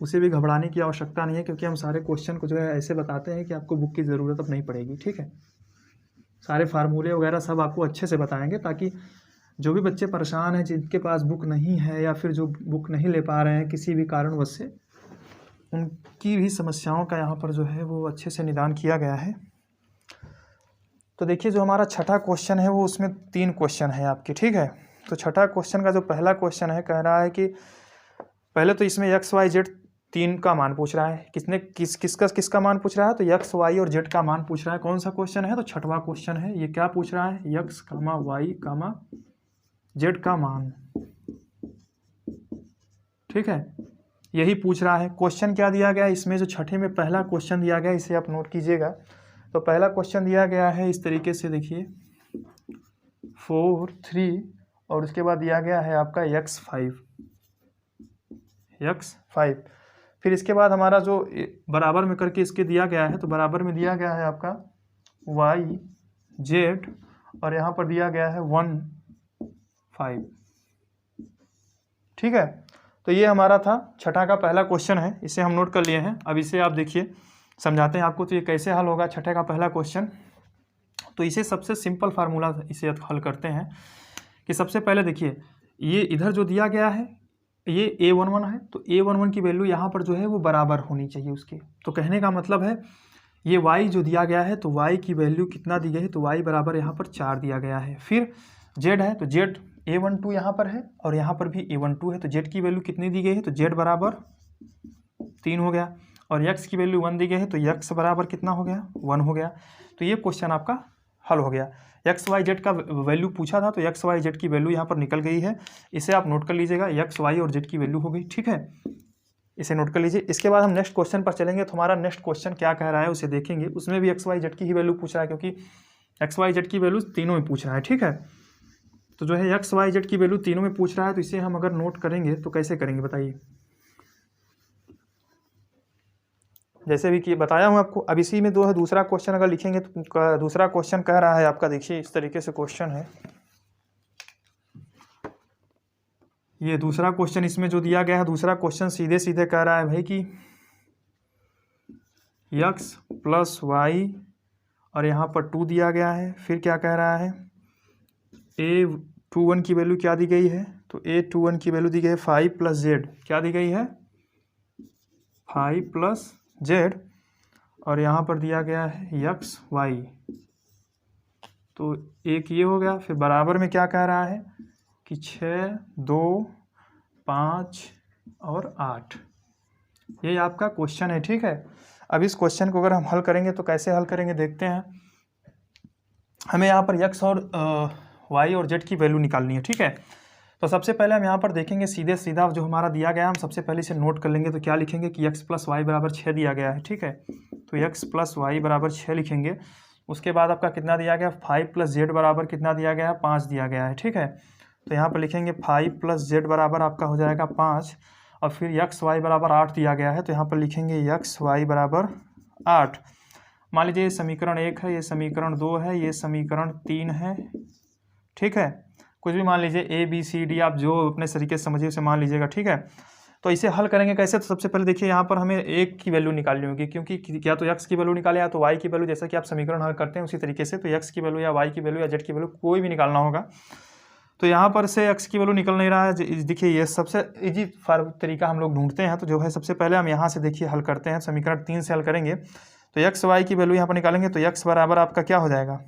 उसे भी घबराने की आवश्यकता नहीं है, क्योंकि हम सारे क्वेश्चन को जो है ऐसे बताते हैं कि आपको बुक की ज़रूरत अब नहीं पड़ेगी, ठीक है। सारे फार्मूले वगैरह सब आपको अच्छे से बताएंगे, ताकि जो भी बच्चे परेशान हैं, जिनके पास बुक नहीं है या फिर जो बुक नहीं ले पा रहे हैं किसी भी कारणवश से, उनकी भी समस्याओं का यहाँ पर जो है वो अच्छे से निदान किया गया है। तो देखिए जो हमारा 6वां क्वेश्चन है वो उसमें 3 क्वेश्चन है आपके, ठीक है। तो 6वां क्वेश्चन का जो पहला क्वेश्चन है कह रहा है कि पहले तो इसमें XYZ 3 का मान पूछ रहा है। किसका मान पूछ रहा है, तो X Y और Z का मान पूछ रहा है। कौन सा क्वेश्चन है, तो 6वां क्वेश्चन है। ये क्या पूछ रहा है, X, Y, Z का मान, ठीक है, यही पूछ रहा है। क्वेश्चन क्या दिया गया है इसमें, जो 6ठे में पहला क्वेश्चन दिया गया है इसे आप नोट कीजिएगा। तो पहला क्वेश्चन दिया गया है इस तरीके से, देखिए 4 3 और उसके बाद दिया गया है आपका X5। फिर इसके बाद हमारा जो बराबर में करके इसके दिया गया है, तो बराबर में दिया गया है आपका Y Z और यहाँ पर दिया गया है 1 5, ठीक है। तो ये हमारा था 6ठा का पहला क्वेश्चन है, इसे हम नोट कर लिए हैं। अब इसे आप देखिए समझाते हैं आपको। तो ये कैसे हल होगा 6ठे का पहला क्वेश्चन, तो इसे सबसे सिंपल फार्मूला इसे हल करते हैं कि सबसे पहले देखिए ये इधर जो दिया गया है ये A11 है, तो A11 की वैल्यू यहाँ पर जो है वो बराबर होनी चाहिए उसके। तो कहने का मतलब है ये Y जो दिया गया है, तो Y की वैल्यू कितना दी गई है, तो Y बराबर यहाँ पर 4 दिया गया है। फिर Z है, तो Z A12 यहाँ पर है और यहाँ पर भी A12 है, तो Z की वैल्यू कितनी दी गई है, तो Z बराबर 3 हो गया। और X की वैल्यू 1 दी गई है, तो X बराबर कितना हो गया, 1 हो गया। तो ये क्वेश्चन आपका हल हो गया। XYZ का वैल्यू पूछा था, तो XYZ की वैल्यू यहाँ पर निकल गई है। इसे आप नोट कर लीजिएगा, XY और Z की वैल्यू हो गई, ठीक है। इसे नोट कर लीजिए। इसके बाद हम नेक्स्ट क्वेश्चन पर चलेंगे। तो हमारा नेक्स्ट क्वेश्चन क्या कह रहा है उसे देखेंगे। उसमें भी XYZ की ही वैल्यू पूछ रहा है, क्योंकि XYZ की वैल्यू तीनों में पूछ रहा है, ठीक है। तो जो है XYZ की वैल्यू तीनों में पूछ रहा है, तो इसे हम अगर नोट करेंगे तो कैसे करेंगे बताइए। जैसे भी कि बताया हूँ आपको। अब इसी में दो है, दूसरा क्वेश्चन अगर लिखेंगे तो दूसरा क्वेश्चन कह रहा है आपका, देखिए इस तरीके से क्वेश्चन है। ये दूसरा क्वेश्चन इसमें जो दिया गया है, दूसरा क्वेश्चन सीधे सीधे कह रहा है भाई कि x प्लस वाई और यहाँ पर 2 दिया गया है। फिर क्या कह रहा है, a21 की वैल्यू क्या दी गई है, तो a21 की वैल्यू दी गई है 5 प्लस जेड, क्या दी गई है 5 प्लस जेड, और यहाँ पर दिया गया है x y। तो एक ये हो गया। फिर बराबर में क्या कह रहा है कि 6, 2, 5 और 8, ये आपका क्वेश्चन है, ठीक है। अब इस क्वेश्चन को अगर हम हल करेंगे तो कैसे हल करेंगे देखते हैं। हमें यहाँ पर x और y और z की वैल्यू निकालनी है, ठीक है। तो सबसे पहले हम यहाँ पर देखेंगे सीधे सीधा जो हमारा दिया गया, हम सबसे पहले इसे नोट कर लेंगे। तो क्या लिखेंगे कि x प्लस वाई बराबर 6 दिया गया है, ठीक है। तो x प्लस वाई बराबर 6 लिखेंगे। उसके बाद आपका कितना दिया गया, 5 प्लस जेड बराबर कितना दिया गया है, 5 दिया गया है, ठीक है। तो यहाँ पर लिखेंगे 5 प्लस जेड बराबर आपका हो जाएगा 5, और फिर एक्स वाई बराबर 8 दिया गया है। तो यहाँ पर लिखेंगे एक्स वाई बराबर 8। मान लीजिए ये समीकरण 1 है, ये समीकरण 2 है, ये समीकरण 3 है, ठीक है। कुछ भी मान लीजिए, ए बी सी डी, आप जो अपने तरीके से समझिए उसे मान लीजिएगा, ठीक है। तो इसे हल करेंगे कैसे, तो सबसे पहले देखिए यहाँ पर हमें एक की वैल्यू निकालनी होगी, क्योंकि क्या तो x की वैल्यू निकाले या तो y की वैल्यू। जैसा कि आप समीकरण हल करते हैं उसी तरीके से, तो x की वैल्यू या y की वैल्यू या z की वैल्यू कोई भी निकालना होगा। तो यहाँ पर से x की वैल्यू निकल नहीं रहा है। देखिए ये सबसे इजी तरीका हम लोग ढूंढते हैं। तो जो है सबसे पहले हम यहाँ से देखिए हल करते हैं, समीकरण 3 से हल करेंगे। तो एक्स वाई की वैल्यू यहाँ पर निकालेंगे। तो x बराबर आपका क्या हो जाएगा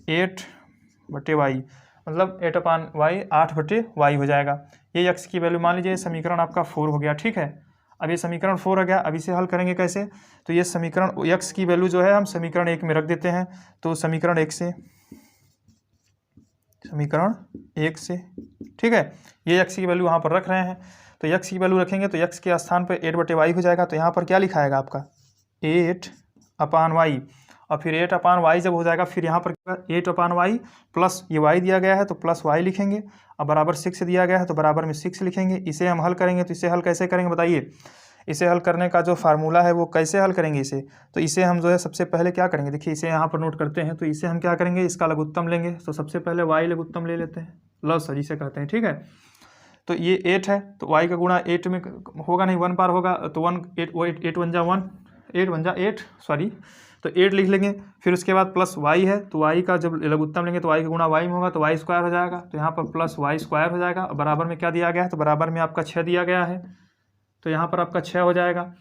8/y, मतलब 8/y 8/y हो जाएगा। ये x की वैल्यू मान लीजिए समीकरण आपका 4 हो गया, ठीक है। अब ये समीकरण 4 हो गया। अब इसे हल करेंगे कैसे, तो ये समीकरण x की वैल्यू जो है हम समीकरण 1 में रख देते हैं। तो समीकरण 1 से, ठीक है, ये x की वैल्यू यहाँ पर रख रहे हैं। तो x की वैल्यू रखेंगे तो x के स्थान पर 8/y हो जाएगा। तो यहाँ पर क्या लिखा आएगा आपका 8/y, और फिर 8/y जब हो जाएगा, फिर यहाँ पर 8/y प्लस ये y दिया गया है तो प्लस y लिखेंगे, और बराबर 6 दिया गया है तो बराबर में 6 लिखेंगे। इसे हम हल करेंगे। तो इसे हल कैसे करेंगे बताइए, इसे हल करने का जो फार्मूला है वो कैसे हल करेंगे इसे। तो इसे हम जो है सबसे पहले क्या करेंगे, देखिए इसे यहाँ पर नोट करते हैं। तो इसे हम क्या करेंगे, इसका लघुत्तम लेंगे। तो सबसे पहले y लघुत्तम ले लेते हैं, लस जिसे कहते हैं, ठीक है। तो ये 8 है, तो y का गुणा 8 में होगा नहीं, 1 बार होगा। तो 8 1 जा 1, 8 1 जा 8, सॉरी, तो 8 लिख लेंगे। फिर उसके बाद प्लस y है, तो y का जब लघुत्तम लेंगे तो y का गुणा y में होगा, तो y स्क्वायर हो जाएगा। तो यहाँ पर प्लस y स्क्वायर हो जाएगा। बराबर में क्या दिया गया है, तो बराबर में आपका 6 दिया गया है। तो यहाँ पर आपका 6 हो जाएगा।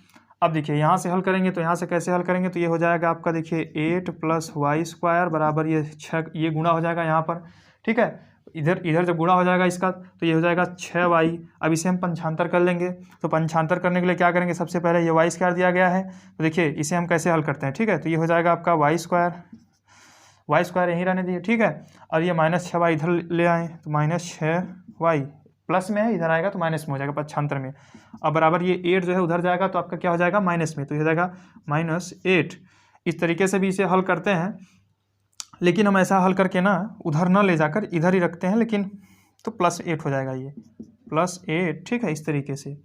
अब देखिए यहाँ से हल करेंगे। तो यहाँ से कैसे हल करेंगे, तो ये हो जाएगा आपका, देखिए 8 प्लस वाई स्क्वायर बराबर ये 6, ये गुणा हो जाएगा यहाँ पर, ठीक है। इधर जब गुणा हो जाएगा इसका, तो ये हो जाएगा 6y। अब इसे हम पंचांतर कर लेंगे। तो पंचांतर करने के लिए क्या करेंगे, सबसे पहले ये वाई स्क्वायर दिया गया है, तो देखिए इसे हम कैसे हल करते हैं, ठीक है। तो ये हो जाएगा आपका वाई स्क्वायर यहीं रहने दिए, ठीक है। और ये -6y इधर ले आए, तो -6y प्लस में है, इधर आएगा तो माइनस में हो जाएगा पक्षांतर में। अब बराबर ये 8 जो है उधर जाएगा, तो आपका क्या हो जाएगा माइनस में, तो ये हो जाएगा -8। इस तरीके से भी इसे हल करते हैं, लेकिन हम ऐसा हल करके ना उधर ना ले जाकर इधर ही रखते हैं, लेकिन तो +8 हो जाएगा, ये +8, ठीक है, इस तरीके से।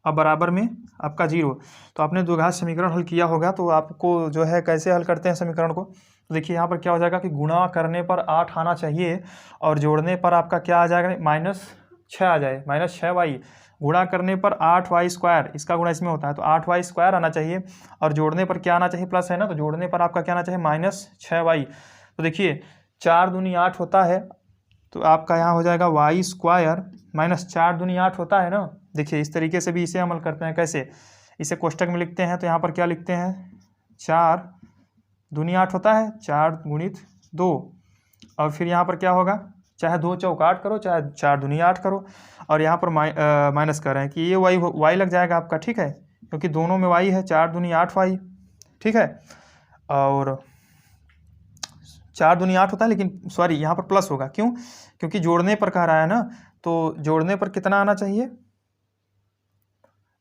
अब बराबर में आपका 0। तो आपने द्विघात समीकरण हल किया होगा, तो आपको जो है कैसे हल करते हैं समीकरण को। तो देखिए यहाँ पर क्या हो जाएगा कि गुणा करने पर 8 आना चाहिए, और जोड़ने पर आपका क्या आ जाएगा, -6 आ जाए, -6y। गुणा करने पर 8y स्क्वायर, इसका गुणा इसमें होता है, तो 8y स्क्वायर आना चाहिए, और जोड़ने पर क्या आना चाहिए, प्लस है ना, तो जोड़ने पर आपका क्या आना चाहिए, -6y। तो देखिए 4 दूनी 8 होता है, तो आपका यहाँ हो जाएगा y स्क्वायर -4 दूनी 8 होता है ना। देखिए इस तरीके से भी इसे अमल करते हैं। कैसे, इसे कोष्टक में लिखते हैं। तो यहाँ पर क्या लिखते हैं, 4 दूनी 8 होता है, 4 गुणित 2, और फिर यहाँ पर क्या होगा, चाहे 2 चौक 8 करो, चाहे 4 दूनी 8 करो, और यहाँ पर माइनस कर रहे हैं कि ये y लग जाएगा आपका, ठीक है, क्योंकि दोनों में y है, 4 दूनी 8y, ठीक है। और 4 दूनी 8 होता है, लेकिन सॉरी यहाँ पर प्लस होगा, क्यों, क्योंकि जोड़ने पर कह रहा है ना। तो जोड़ने पर कितना आना चाहिए,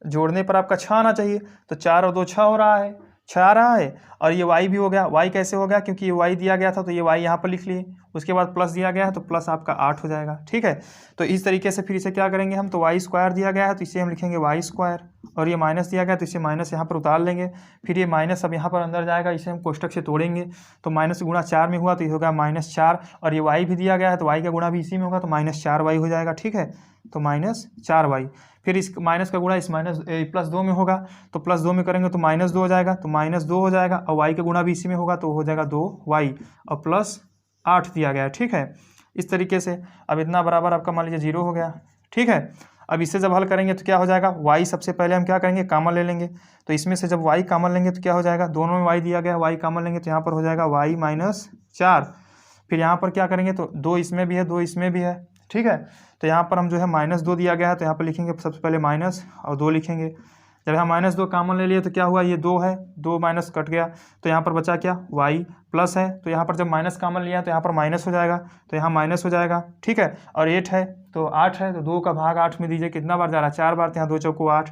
जोड़ने पर आपका 6 आना चाहिए। तो 4 और 2 6 हो रहा है, 6 आ रहा है, और ये y भी हो गया। y कैसे हो गया, क्योंकि ये y दिया गया था, तो ये y यहाँ पर लिख लिए, उसके बाद प्लस दिया गया है तो प्लस आपका 8 हो जाएगा। ठीक है, तो इस तरीके से फिर इसे क्या करेंगे हम, तो वाई स्क्वायर दिया गया है तो इसे हम लिखेंगे वाई स्क्वायर, और ये माइनस दिया गया तो इसे माइनस यहाँ पर उतार लेंगे, फिर ये माइनस अब यहाँ पर अंदर जाएगा, इसे हम कोष्टक से तोड़ेंगे तो माइनस गुणा 4 में हुआ तो ये होगा -4, और ये वाई भी दिया गया है तो वाई का गुणा भी इसी में होगा तो -4y हो जाएगा। ठीक है, तो -4y, फिर इस माइनस का गुणा इस +2 में होगा तो +2 में करेंगे तो -2 हो जाएगा, तो -2 हो जाएगा, और y का गुणा भी इसी में होगा तो हो जाएगा 2y, और +8 दिया गया है। ठीक है, इस तरीके से अब इतना बराबर आपका मान लीजिए 0 हो गया। ठीक है, अब इसे जब हल करेंगे तो क्या हो जाएगा, y सबसे पहले हम क्या करेंगे, कॉमन ले लेंगे, तो इसमें से जब y कॉमन लेंगे तो क्या हो जाएगा, दोनों में y दिया गया है, y कॉमन लेंगे तो यहाँ पर हो जाएगा y -4, फिर यहाँ पर क्या करेंगे तो 2 इसमें भी है 2 इसमें भी है। ठीक है, तो यहाँ पर हम जो है -2 दिया गया है तो यहाँ पर लिखेंगे सबसे पहले माइनस और 2 लिखेंगे, जब यहाँ -2 कॉमन ले लिए तो क्या हुआ, ये 2 है, 2 माइनस कट गया तो यहाँ पर बचा क्या, y प्लस है, तो यहाँ पर जब माइनस कॉमन लिया तो यहाँ पर माइनस हो जाएगा तो यहाँ माइनस हो जाएगा। ठीक है, और 8 है तो 8 है तो 2 का भाग 8 में दीजिए, कितना बार जा रहा है, 4 बार, तो यहाँ 2 चौको 8।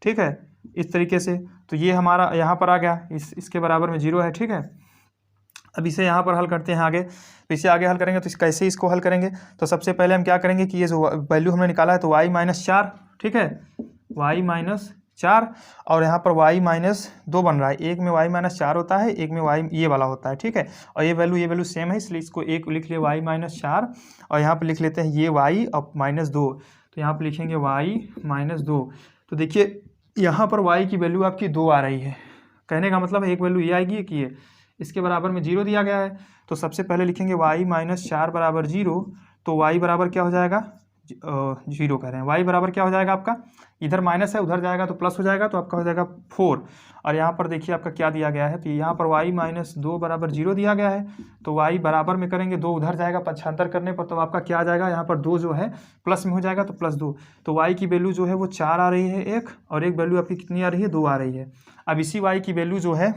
ठीक है, इस तरीके से तो ये हमारा यहाँ पर आ गया, इसके बराबर में 0 है। ठीक है, अब इसे यहाँ पर हल करते हैं आगे, तो इसे आगे हल करेंगे तो कैसे इसको हल करेंगे, तो सबसे पहले हम क्या करेंगे कि ये जो वैल्यू हमने निकाला है तो y -4, ठीक है, y -4, और यहाँ पर y -2 बन रहा है, एक में y -4 होता है, एक में y ये वाला होता है। ठीक है, और ये वैल्यू सेम है, इसलिए इसको एक लिख लिए y -4, और यहाँ पर लिख लेते हैं ये y और -2, तो यहाँ पर लिखेंगे y -2। तो देखिए यहाँ पर y की वैल्यू आपकी 2 आ रही है, कहने का मतलब है एक वैल्यू ये आएगी कि ये, इसके बराबर में 0 दिया गया है, तो सबसे पहले लिखेंगे y -4 बराबर 0, तो y बराबर क्या हो जाएगा, 0 कह रहे हैं, y बराबर क्या हो जाएगा आपका, इधर माइनस है उधर जाएगा तो प्लस हो जाएगा, तो आपका हो जाएगा 4, और यहाँ पर देखिए आपका क्या दिया गया है, तो यहाँ पर y -2 बराबर 0 दिया गया है, तो y बराबर में करेंगे 2 उधर जाएगा, पक्षांतर करने पर तो आपका क्या आ जाएगा, यहाँ पर 2 जो है प्लस में हो जाएगा तो +2, तो y की वैल्यू जो है वो 4 आ रही है एक, और एक वैल्यू आपकी कितनी आ रही है, 2 आ रही है। अब इसी y की वैल्यू जो है,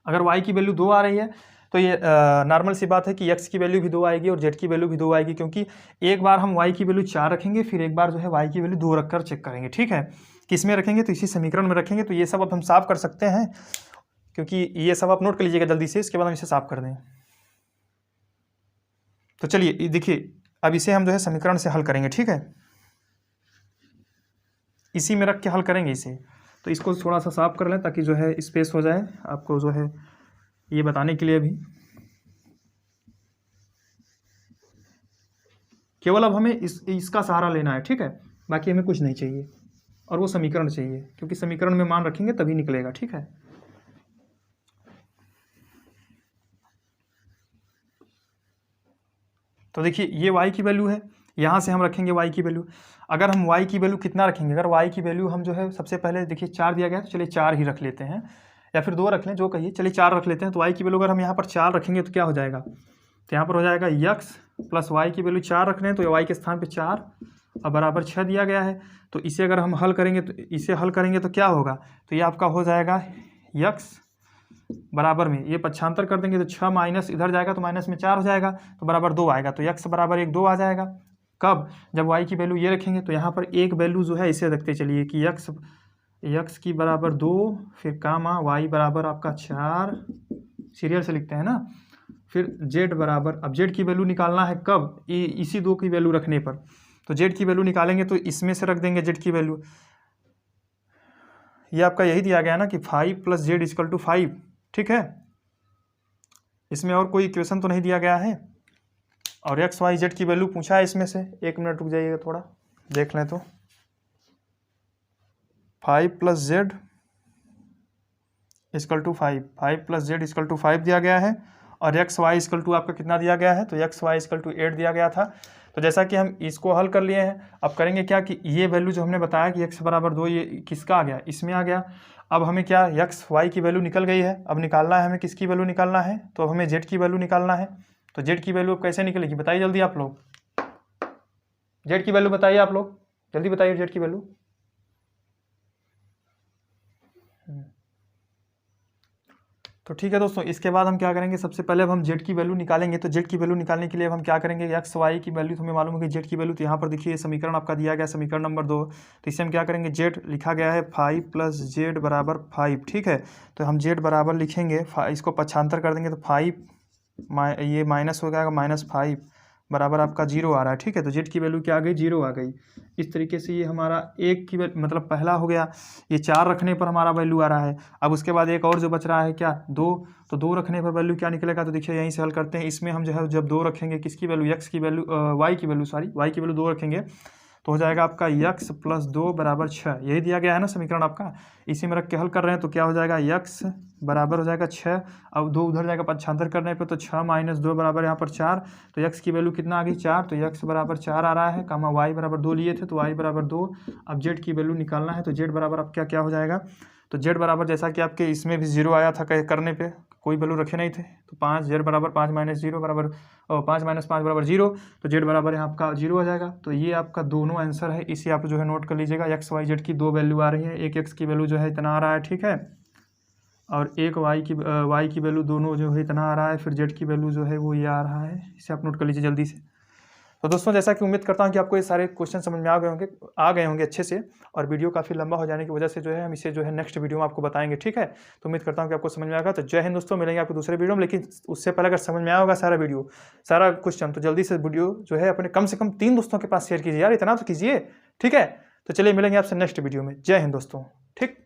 अगर y की वैल्यू 2 आ रही है तो ये नॉर्मल सी बात है कि x की वैल्यू भी 2 आएगी और z की वैल्यू भी 2 आएगी, क्योंकि एक बार हम y की वैल्यू 4 रखेंगे, फिर एक बार जो है y की वैल्यू 2 रखकर चेक करेंगे। ठीक है, किस में रखेंगे, तो इसी समीकरण में रखेंगे, तो ये सब अब हम साफ कर सकते हैं, क्योंकि ये सब आप नोट कर लीजिएगा जल्दी से, इसके बाद हम इसे साफ कर दें। तो चलिए देखिए, अब इसे हम जो है समीकरण से हल करेंगे। ठीक है, इसी में रख के हल करेंगे इसे, तो इसको थोड़ा सा साफ कर लें ताकि जो है स्पेस हो जाए आपको जो है ये बताने के लिए। भी केवल अब हमें इसका सहारा लेना है। ठीक है, बाकी हमें कुछ नहीं चाहिए, और वो समीकरण चाहिए, क्योंकि समीकरण में मान रखेंगे तभी निकलेगा। ठीक है, तो देखिए ये y की वैल्यू है, यहाँ से हम रखेंगे y की वैल्यू। अगर हम y की वैल्यू कितना रखेंगे, अगर y की वैल्यू हम जो है सबसे पहले देखिए 4 दिया गया है तो चलिए 4 ही रख लेते हैं, या फिर 2 रख लें, जो कहिए, चलिए 4 रख लेते हैं। तो y की वैल्यू अगर हम यहाँ पर 4 रखेंगे तो क्या हो जाएगा, तो यहाँ पर हो जाएगा x प्लस y की वैल्यू 4 रख रहे हैं तो y के स्थान पर 4 और बराबर 6 दिया गया है। तो इसे अगर हम हल करेंगे तो इसे हल करेंगे तो क्या होगा, तो ये आपका हो जाएगा x बराबर में, ये पक्षांतर कर देंगे तो 6 माइनस इधर जाएगा तो माइनस में 4 हो जाएगा तो बराबर 2 आएगा, तो x बराबर 1 2 आ जाएगा। कब, जब y की वैल्यू ये रखेंगे, तो यहाँ पर एक वैल्यू जो है इसे रखते चलिए कि x की बराबर 2, फिर कामा y बराबर आपका 4, सीरियल से लिखते हैं ना, फिर z बराबर, अब z की वैल्यू निकालना है कब, इसी 2 की वैल्यू रखने पर, तो z की वैल्यू निकालेंगे तो इसमें से रख देंगे z की वैल्यू, ये आपका यही दिया गया ना कि 5 + z = 5। ठीक है, इसमें और कोई इक्वेशन तो नहीं दिया गया है, और x y z की वैल्यू पूछा है इसमें से। 1 मिनट रुक जाइएगा, थोड़ा देख लें, तो 5 + z = 5, 5 + z = 5 दिया गया है, और x y = आपका कितना दिया गया है, तो x y = 8 दिया गया था। तो जैसा कि हम इसको हल कर लिए हैं, अब करेंगे क्या कि ये वैल्यू जो हमने बताया कि x बराबर 2, ये किसका आ गया, इसमें आ गया। अब हमें क्या, x y की वैल्यू निकल गई है, अब निकालना है हमें किसकी वैल्यू निकालना है, तो हमें z की वैल्यू निकालना है। तो z की वैल्यू कैसे निकलेगी, बताइए जल्दी आप लोग, z की वैल्यू बताइए आप लोग, जल्दी बताइए z की वैल्यू। तो ठीक है दोस्तों, इसके बाद हम क्या करेंगे, सबसे पहले अब हम z की वैल्यू निकालेंगे। तो z की वैल्यू निकालने के लिए हम क्या करेंगे, x y की वैल्यू तो हमें मालूम है कि z की वैल्यू, तो यहाँ पर देखिए समीकरण आपका दिया गया, समीकरण नंबर 2, तो इससे हम क्या करेंगे, z लिखा गया है 5 + z = 5। ठीक है, तो हम z बराबर लिखेंगे, इसको पक्षांतर कर देंगे तो 5 ये माइनस हो जाएगा -5 बराबर आपका 0 आ रहा है। ठीक है, तो जेड की वैल्यू क्या आ गई, 0 आ गई। इस तरीके से ये हमारा एक की मतलब पहला हो गया, ये 4 रखने पर हमारा वैल्यू आ रहा है। अब उसके बाद एक और जो बच रहा है क्या, 2, तो 2 रखने पर वैल्यू क्या निकलेगा, तो देखिए यहीं से हल करते हैं। इसमें हम जो है जब 2 रखेंगे, किसकी वैल्यू, एक्स की वैल्यू, वाई की वैल्यू, सॉरी वाई की वैल्यू 2 रखेंगे तो हो जाएगा आपका x + 2 = 6। यही दिया गया है ना समीकरण आपका, इसी में रख के हल कर रहे हैं। तो क्या हो जाएगा, x बराबर हो जाएगा 6। अब 2 उधर जाएगा पक्षांतर करने पे, तो 6 - 2 बराबर यहाँ पर 4। तो x की वैल्यू कितना आ गई, 4। तो x बराबर 4 आ रहा है, कामा y बराबर 2 लिए थे, तो y बराबर 2। अब z की वैल्यू निकालना है, तो z बराबर अब क्या हो जाएगा, तो z बराबर जैसा कि आपके इसमें भी 0 आया था करने पे, कोई वैल्यू रखे नहीं थे, तो 5, z बराबर 5 - 0 बराबर 5 - 5 बराबर 0। तो z बराबर यहाँ आपका 0 आ जाएगा। तो ये आपका दोनों आंसर है, इसे आप जो है नोट कर लीजिएगा। x y z की 2 वैल्यू आ रही है, एक x की वैल्यू जो है इतना आ रहा है, ठीक है, और एक y की वैल्यू दोनों जो है इतना आ रहा है, फिर z की वैल्यू जो है वो ये आ रहा है। इसे आप नोट कर लीजिए जल्दी से। तो दोस्तों जैसा कि उम्मीद करता हूँ कि आपको ये सारे क्वेश्चन समझ में आ गए होंगे अच्छे से, और वीडियो काफ़ी लंबा हो जाने की वजह से जो है हम इसे जो है नेक्स्ट वीडियो में आपको बताएंगे, ठीक है। तो उम्मीद करता हूँ कि आपको समझ में आएगा। तो जय हिंद दोस्तों, मिलेंगे आपको दूसरे वीडियो में। लेकिन उससे पहले अगर समझ में आया होगा सारा वीडियो, सारा क्वेश्चन, तो जल्दी से वीडियो जो है अपने कम से कम 3 दोस्तों के पास शेयर कीजिए यार, इतना तो कीजिए, ठीक है। तो चलिए मिलेंगे आपसे नेक्स्ट वीडियो में। जय हिंद दोस्तों, ठीक।